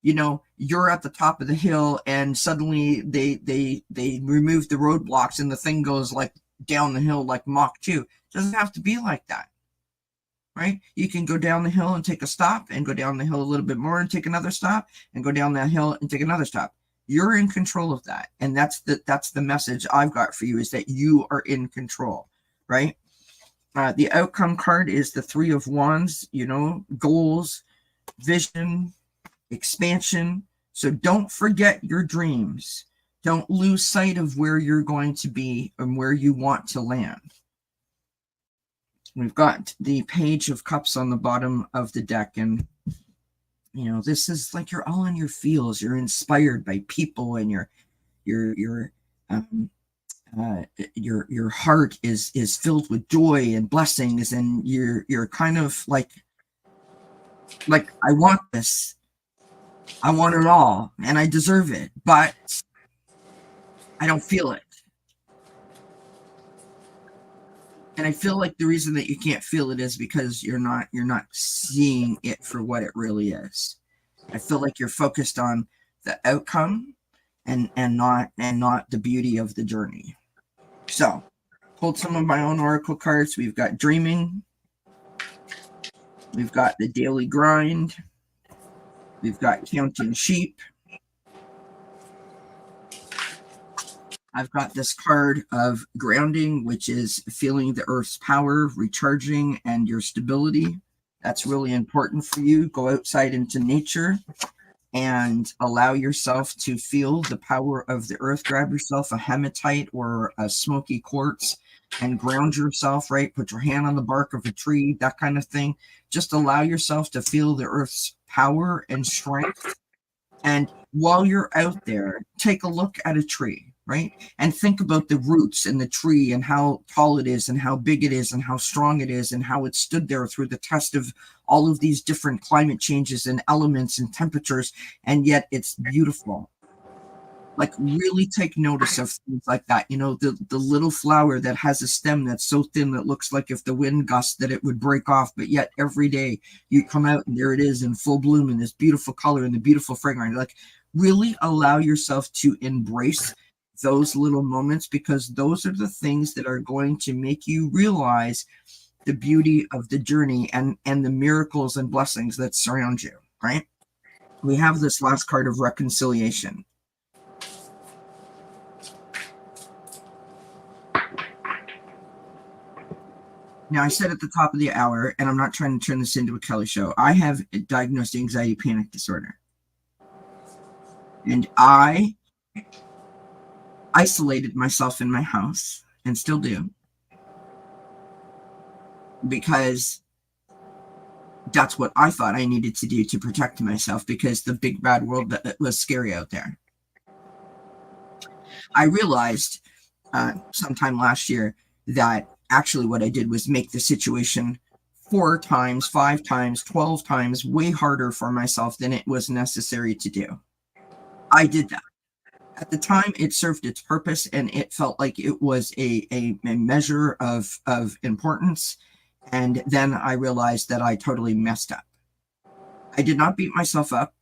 you're at the top of the hill and suddenly they remove the roadblocks and the thing goes like down the hill like Mach 2. It doesn't have to be like that, right? You can go down the hill and take a stop, and go down the hill a little bit more and take another stop, and go down that hill and take another stop. You're in control of that. And that's the message I've got for you, is that you are in control, right? The outcome card is the 3 of Wands, goals, vision, expansion. So don't forget your dreams. Don't lose sight of where you're going to be and where you want to land. We've got the Page of Cups on the bottom of the deck, and this is like you're all in your feels. You're inspired by people, and your heart is filled with joy and blessings, and you're kind of like I want this, I want it all, and I deserve it, but I don't feel it. And I feel like the reason that you can't feel it is because you're not seeing it for what it really is. I feel like you're focused on the outcome and not the beauty of the journey. So, pulled some of my own oracle cards. We've got dreaming. We've got the daily grind. We've got counting sheep. I've got this card of grounding, which is feeling the earth's power, recharging, and your stability. That's really important for you. Go outside into nature and allow yourself to feel the power of the earth. Grab yourself a hematite or a smoky quartz and ground yourself, right? Put your hand on the bark of a tree, that kind of thing. Just allow yourself to feel the earth's power and strength. And while you're out there, take a look at a tree, right? And think about the roots in the tree and how tall it is and how big it is and how strong it is and how it stood there through the test of all of these different climate changes and elements and temperatures. And yet it's beautiful. Like really take notice of things like that. You know, the little flower that has a stem that's so thin that looks like if the wind gusts that it would break off, but yet every day you come out and there it is in full bloom in this beautiful color and the beautiful fragrance. Like really allow yourself to embrace those little moments, because those are the things that are going to make you realize the beauty of the journey and the miracles and blessings that surround you, right? We have this last card of reconciliation. Now, I said at the top of the hour, and I'm not trying to turn this into a Kelly show, I have a diagnosed anxiety panic disorder. And I isolated myself in my house, and still do, because that's what I thought I needed to do to protect myself, because the big bad world was scary out there. I realized sometime last year that actually what I did was make the situation 4 times, 5 times, 12 times way harder for myself than it was necessary to do. I did that. At the time, it served its purpose, and it felt like it was a measure of importance. And then I realized that I totally messed up. I did not beat myself up.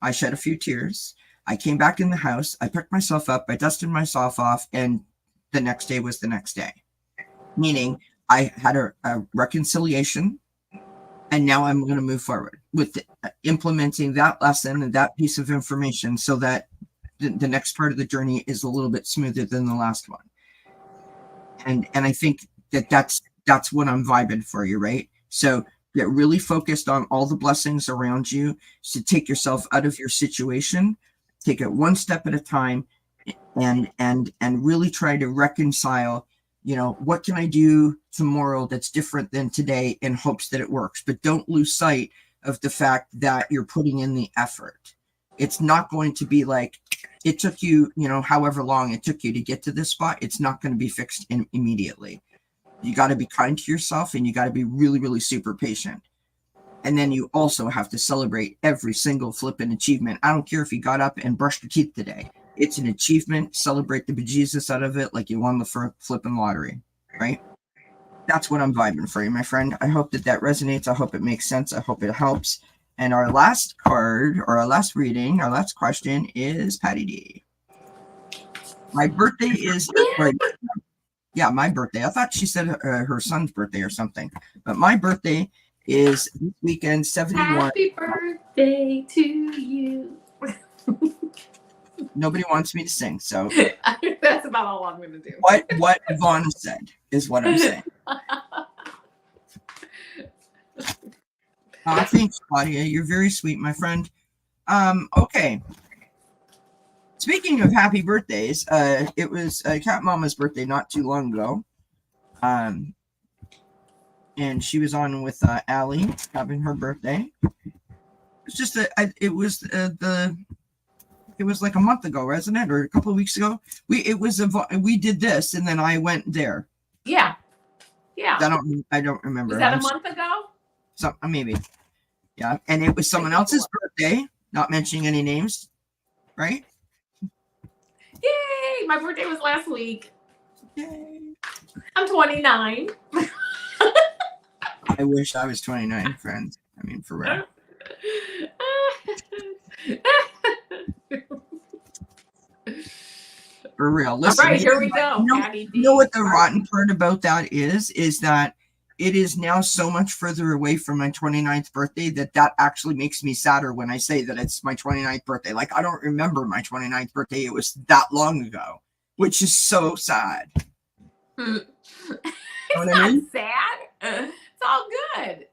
I shed a few tears. I came back in the house. I picked myself up. I dusted myself off. And the next day was the next day. Meaning I had a reconciliation. And now I'm going to move forward with implementing that lesson and that piece of information so that the next part of the journey is a little bit smoother than the last one. And I think that's what I'm vibing for you, right? So get really focused on all the blessings around you. So take yourself out of your situation, take it one step at a time, and really try to reconcile, you know, what can I do tomorrow that's different than today, in hopes that it works. But don't lose sight of the fact that you're putting in the effort. It's not going to be like it took you, you know, however long it took you to get to this spot. It's not going to be fixed immediately. You got to be kind to yourself, and you got to be really, really super patient. And then you also have to celebrate every single flipping achievement. I don't care if you got up and brushed your teeth today. It's an achievement. Celebrate the bejesus out of it like you won the flipping lottery, right? That's what I'm vibing for you, my friend. I hope that resonates. I hope it makes sense. I hope it helps. And our last card, or our last reading, our last question is Patty D. My birthday is... Yeah, my birthday. I thought she said her son's birthday or something. But my birthday is this weekend, 71. Happy birthday to you. Nobody wants me to sing, so that's about all I'm going to do. What Avana said is what I'm saying. Thanks, Claudia. You're very sweet, my friend. Okay. Speaking of happy birthdays, it was Cat Mama's birthday not too long ago. And she was on with Allie having her birthday. It's just it was like a month ago, wasn't it, or a couple of weeks ago? We did this, and then I went there. Yeah. I don't remember. Was that a month ago? So maybe. Yeah, and it was someone else's birthday. Not mentioning any names, right? Yay! My birthday was last week. Yay! I'm 29. I wish I was 29, friends. I mean, for real. For real. Listen, all right, here we go. You know what the rotten part about that is that it is now so much further away from my 29th birthday that actually makes me sadder when I say that it's my 29th birthday. Like, I don't remember my 29th birthday. It was that long ago. which is so sad. It's Know what I not mean? sad. It's all good.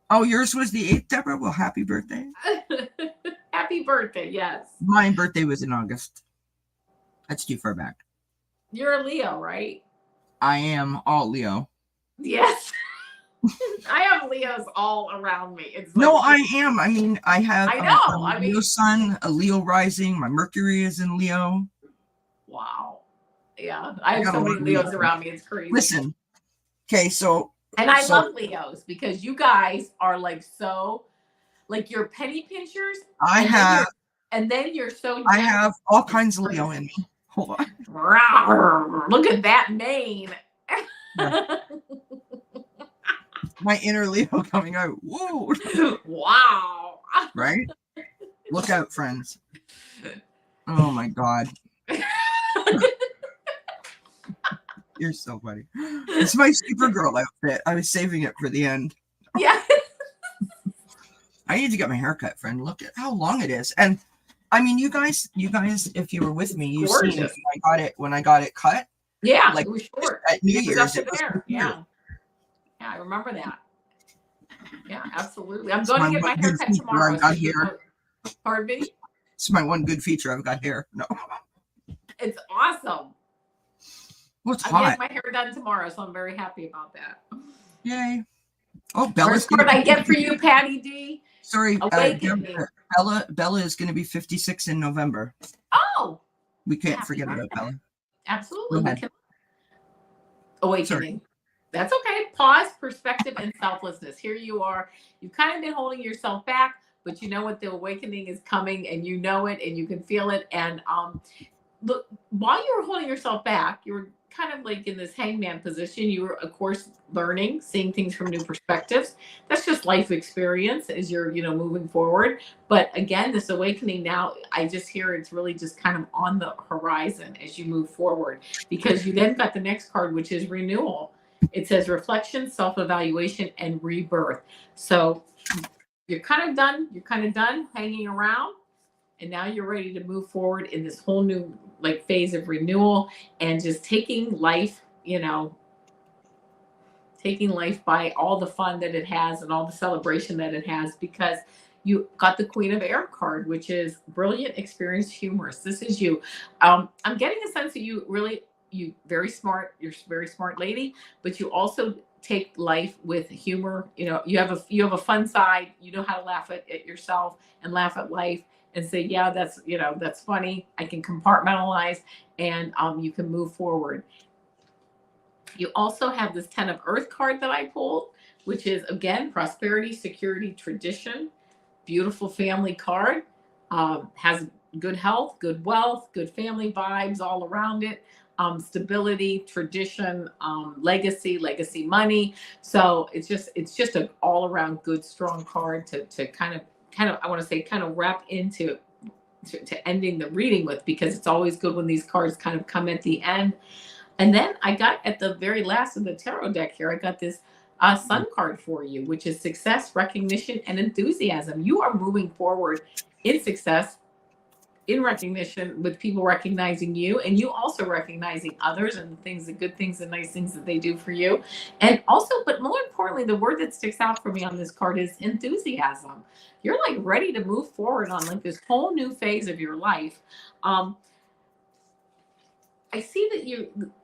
Oh, yours was the 8th, Deborah? Well, happy birthday. Happy birthday, yes. My birthday was in August. That's too far back. You're a Leo, right? I am all Leo. Yes. I have Leos all around me. It's No, like, I am. I mean, I have I know. a Leo sun, a Leo rising. My Mercury is in Leo. Wow. Yeah. I have got so a many lot of Leos Leo. around me. It's crazy. Listen. Okay, so And I love Leos because you guys are like so, like you're penny pinchers. I and then you're so I have all kinds of Leo in me. Hold on. Rawr, look at that mane. Yeah. My inner Leo coming out. Whoa. Wow. Right? Look out, friends. Oh my God. You're so funny. It's my Supergirl outfit. I was saving it for the end. Yeah. I need to get my hair cut, friend. Look at how long it is. And I mean, you guys, if you were with me, you seen it when I got it cut. Yeah, like it was short. At New Year's. It was there. Yeah. Yeah, I remember that. Yeah, absolutely. I'm going to get my hair cut tomorrow. I've got hair. Pardon me? It's my one good feature. I've got hair. No. It's awesome. Well, it's I'm hot. getting my hair done tomorrow, so I'm very happy about that. Yay. Oh, Bella's First card I get for you, Patty D. Sorry, Bella is going to be 56 in November. Oh. We can't forget about Bella. Absolutely. Awakening. Sorry. That's okay. Pause, perspective, and selflessness. Here you are. You've kind of been holding yourself back, but you know what? The awakening is coming, and you know it, and you can feel it. And look, while you were holding yourself back, you were kind of like in this hangman position. You were, of course, learning, seeing things from new perspectives. That's just life experience as you're, moving forward. But again, this awakening now, I just hear it's really just kind of on the horizon as you move forward, because you then got the next card, which is renewal. It says reflection, self-evaluation, and rebirth. So you're kind of done. You're kind of done hanging around. And now you're ready to move forward in this whole new phase of renewal and just taking life, taking life by all the fun that it has and all the celebration that it has, because you got the Queen of Air card, which is brilliant, experienced, humorous. This is you. I'm getting a sense that you very smart. You're a very smart lady, but you also take life with humor. You have a fun side. You know how to laugh at yourself and laugh at life and say, yeah, that's funny. I can compartmentalize, and you can move forward. You also have this 10 of Earth card that I pulled, which is, again, prosperity, security, tradition. Beautiful family card. Has good health, good wealth, good family vibes all around it. Stability, tradition, legacy money. So it's just an all around good, strong card to kind of I want to say kind of wrap into to ending the reading with, because it's always good when these cards kind of come at the end. And then I got at the very last of the tarot deck here, I got this sun card for you, which is success, recognition, and enthusiasm. You are moving forward in success, in recognition, with people recognizing you, and you also recognizing others and the good things and nice things that they do for you. And also, but more importantly, the word that sticks out for me on this card is enthusiasm. You're ready to move forward on this whole new phase of your life. I see that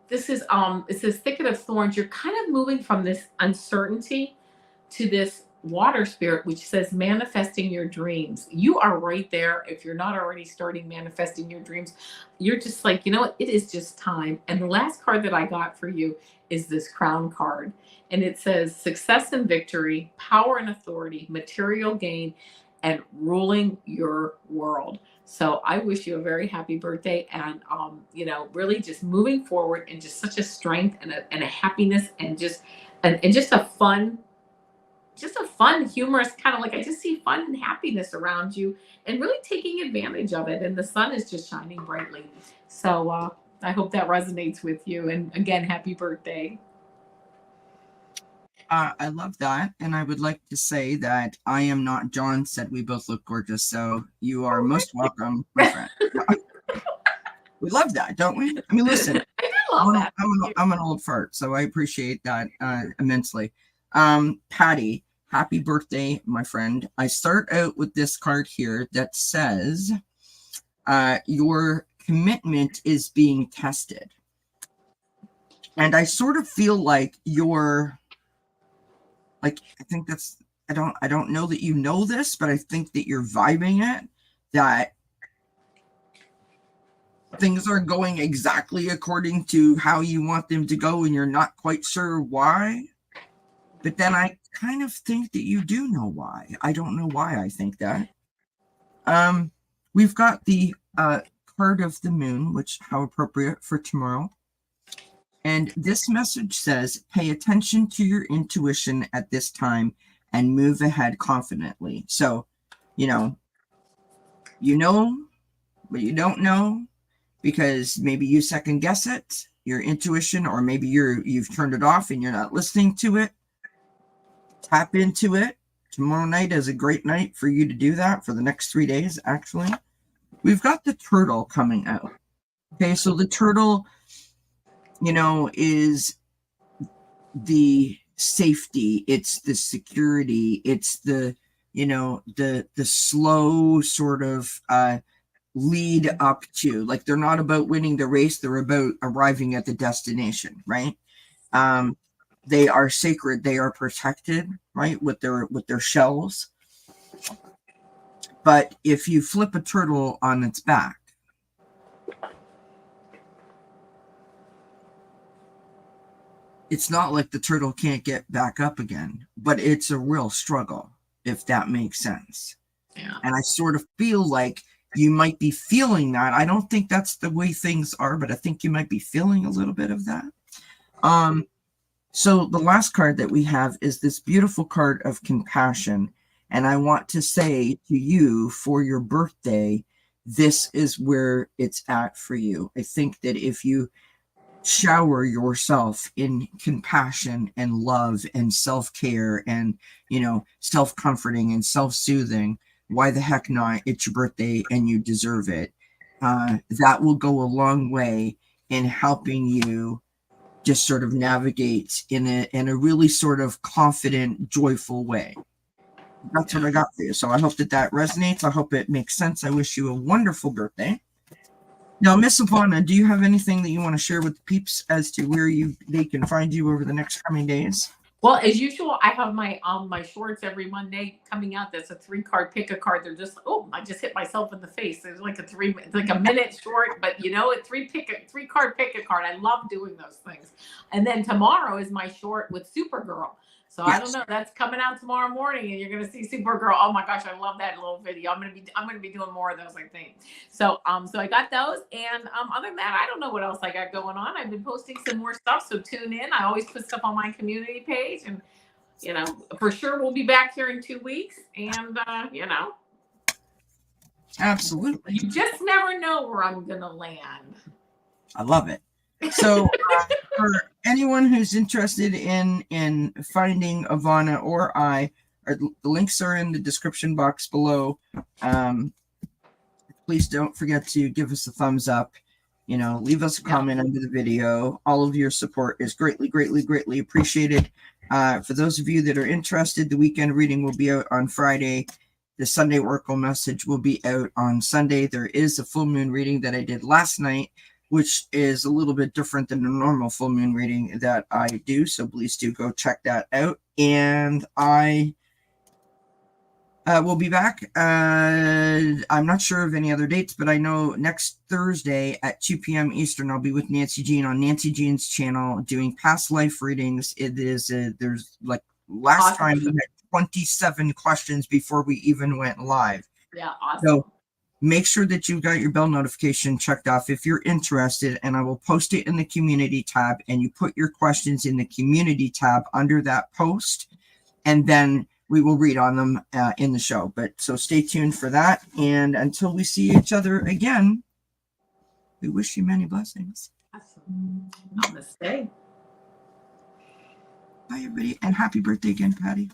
this is it's this thicket of thorns. You're kind of moving from this uncertainty to this water spirit, which says manifesting your dreams. You are right there. If you're not already starting manifesting your dreams, you're just like, it is just time. And the last card that I got for you is this crown card. And it says success and victory, power and authority, material gain, and ruling your world. So I wish you a very happy birthday, and really just moving forward, and just such a strength and a happiness, and just a fun, humorous kind of I just see fun and happiness around you, and really taking advantage of it. And the sun is just shining brightly. So I hope that resonates with you. And again, happy birthday. I love that. And I would like to say that I am not John said we both look gorgeous. So you are most welcome, my friend. love that, don't we? I mean, listen, I do love that. I'm an old fart, so I appreciate that immensely. Patty, happy birthday, my friend. I start out with this card here that says, your commitment is being tested. And I sort of feel like you're, like, I think that's, I don't know that you know this, but I think that you're vibing it, that things are going exactly according to how you want them to go, and you're not quite sure why. But then I kind of think that you do know why. I don't know why I think that. We've got the card of the moon, which how appropriate for tomorrow. And this message says, pay attention to your intuition at this time and move ahead confidently. So, you know, but you don't know, because maybe you second guess it, your intuition, or maybe you've turned it off and you're not listening to it. Tap into it. Tomorrow night is a great night for you to do that, for the next 3 days, actually. We've got the turtle coming out. Okay, so the turtle, is the safety, it's the security, it's the, the slow sort of lead up to, like, they're not about winning the race, they're about arriving at the destination, right? They are sacred, they are protected, right, with their shells. But if you flip a turtle on its back, it's not like the turtle can't get back up again, but it's a real struggle, if that makes sense. Yeah. And I sort of feel like you might be feeling that. I don't think that's the way things are, but I think you might be feeling a little bit of that. So the last card that we have is this beautiful card of compassion. And I want to say to you, for your birthday, this is where it's at for you. I think that if you shower yourself in compassion and love and self-care and, self-comforting and self-soothing, why the heck not? It's your birthday and you deserve it. That will go a long way in helping you just sort of navigate in a really sort of confident, joyful way. That's what I got for you. So I hope that resonates. I hope it makes sense. I wish you a wonderful birthday. Now, Miss Avana, do you have anything that you want to share with the peeps as to where they can find you over the next coming days? Well, as usual, I have my shorts every Monday coming out. That's a 3-card pick a card. They're just, I just hit myself in the face. There's like a minute short, but a 3-card pick a card. I love doing those things. And then tomorrow is my short with Supergirl. So yes. I don't know. That's coming out tomorrow morning, and you're gonna see Supergirl. Oh my gosh, I love that little video. I'm gonna be doing more of those, I think. So so I got those, and other than that, I don't know what else I got going on. I've been posting some more stuff, so tune in. I always put stuff on my community page, and for sure we'll be back here in 2 weeks, and absolutely. You just never know where I'm gonna land. I love it. So for anyone who's interested in finding Avana or the links are in the description box below. Please don't forget to give us a thumbs up. Leave us a comment under the video. All of your support is greatly, greatly, greatly appreciated. For those of you that are interested, the weekend reading will be out on Friday. The Sunday Oracle message will be out on Sunday. There is a full moon reading that I did last night, which is a little bit different than the normal full moon reading that I do. So please do go check that out. And I will be back. I'm not sure of any other dates, but I know next Thursday at 2 p.m. Eastern, I'll be with Nancy Jean on Nancy Jean's channel doing past life readings. It is, there's like last time we had 27 questions before we even went live. Yeah, awesome. So make sure that you've got your bell notification checked off if you're interested, and I will post it in the community tab, and you put your questions in the community tab under that post, and then we will read on them in the show. But so stay tuned for that. And until we see each other again, we wish you many blessings. Awesome. Namaste. Bye, everybody. And happy birthday again, Patty.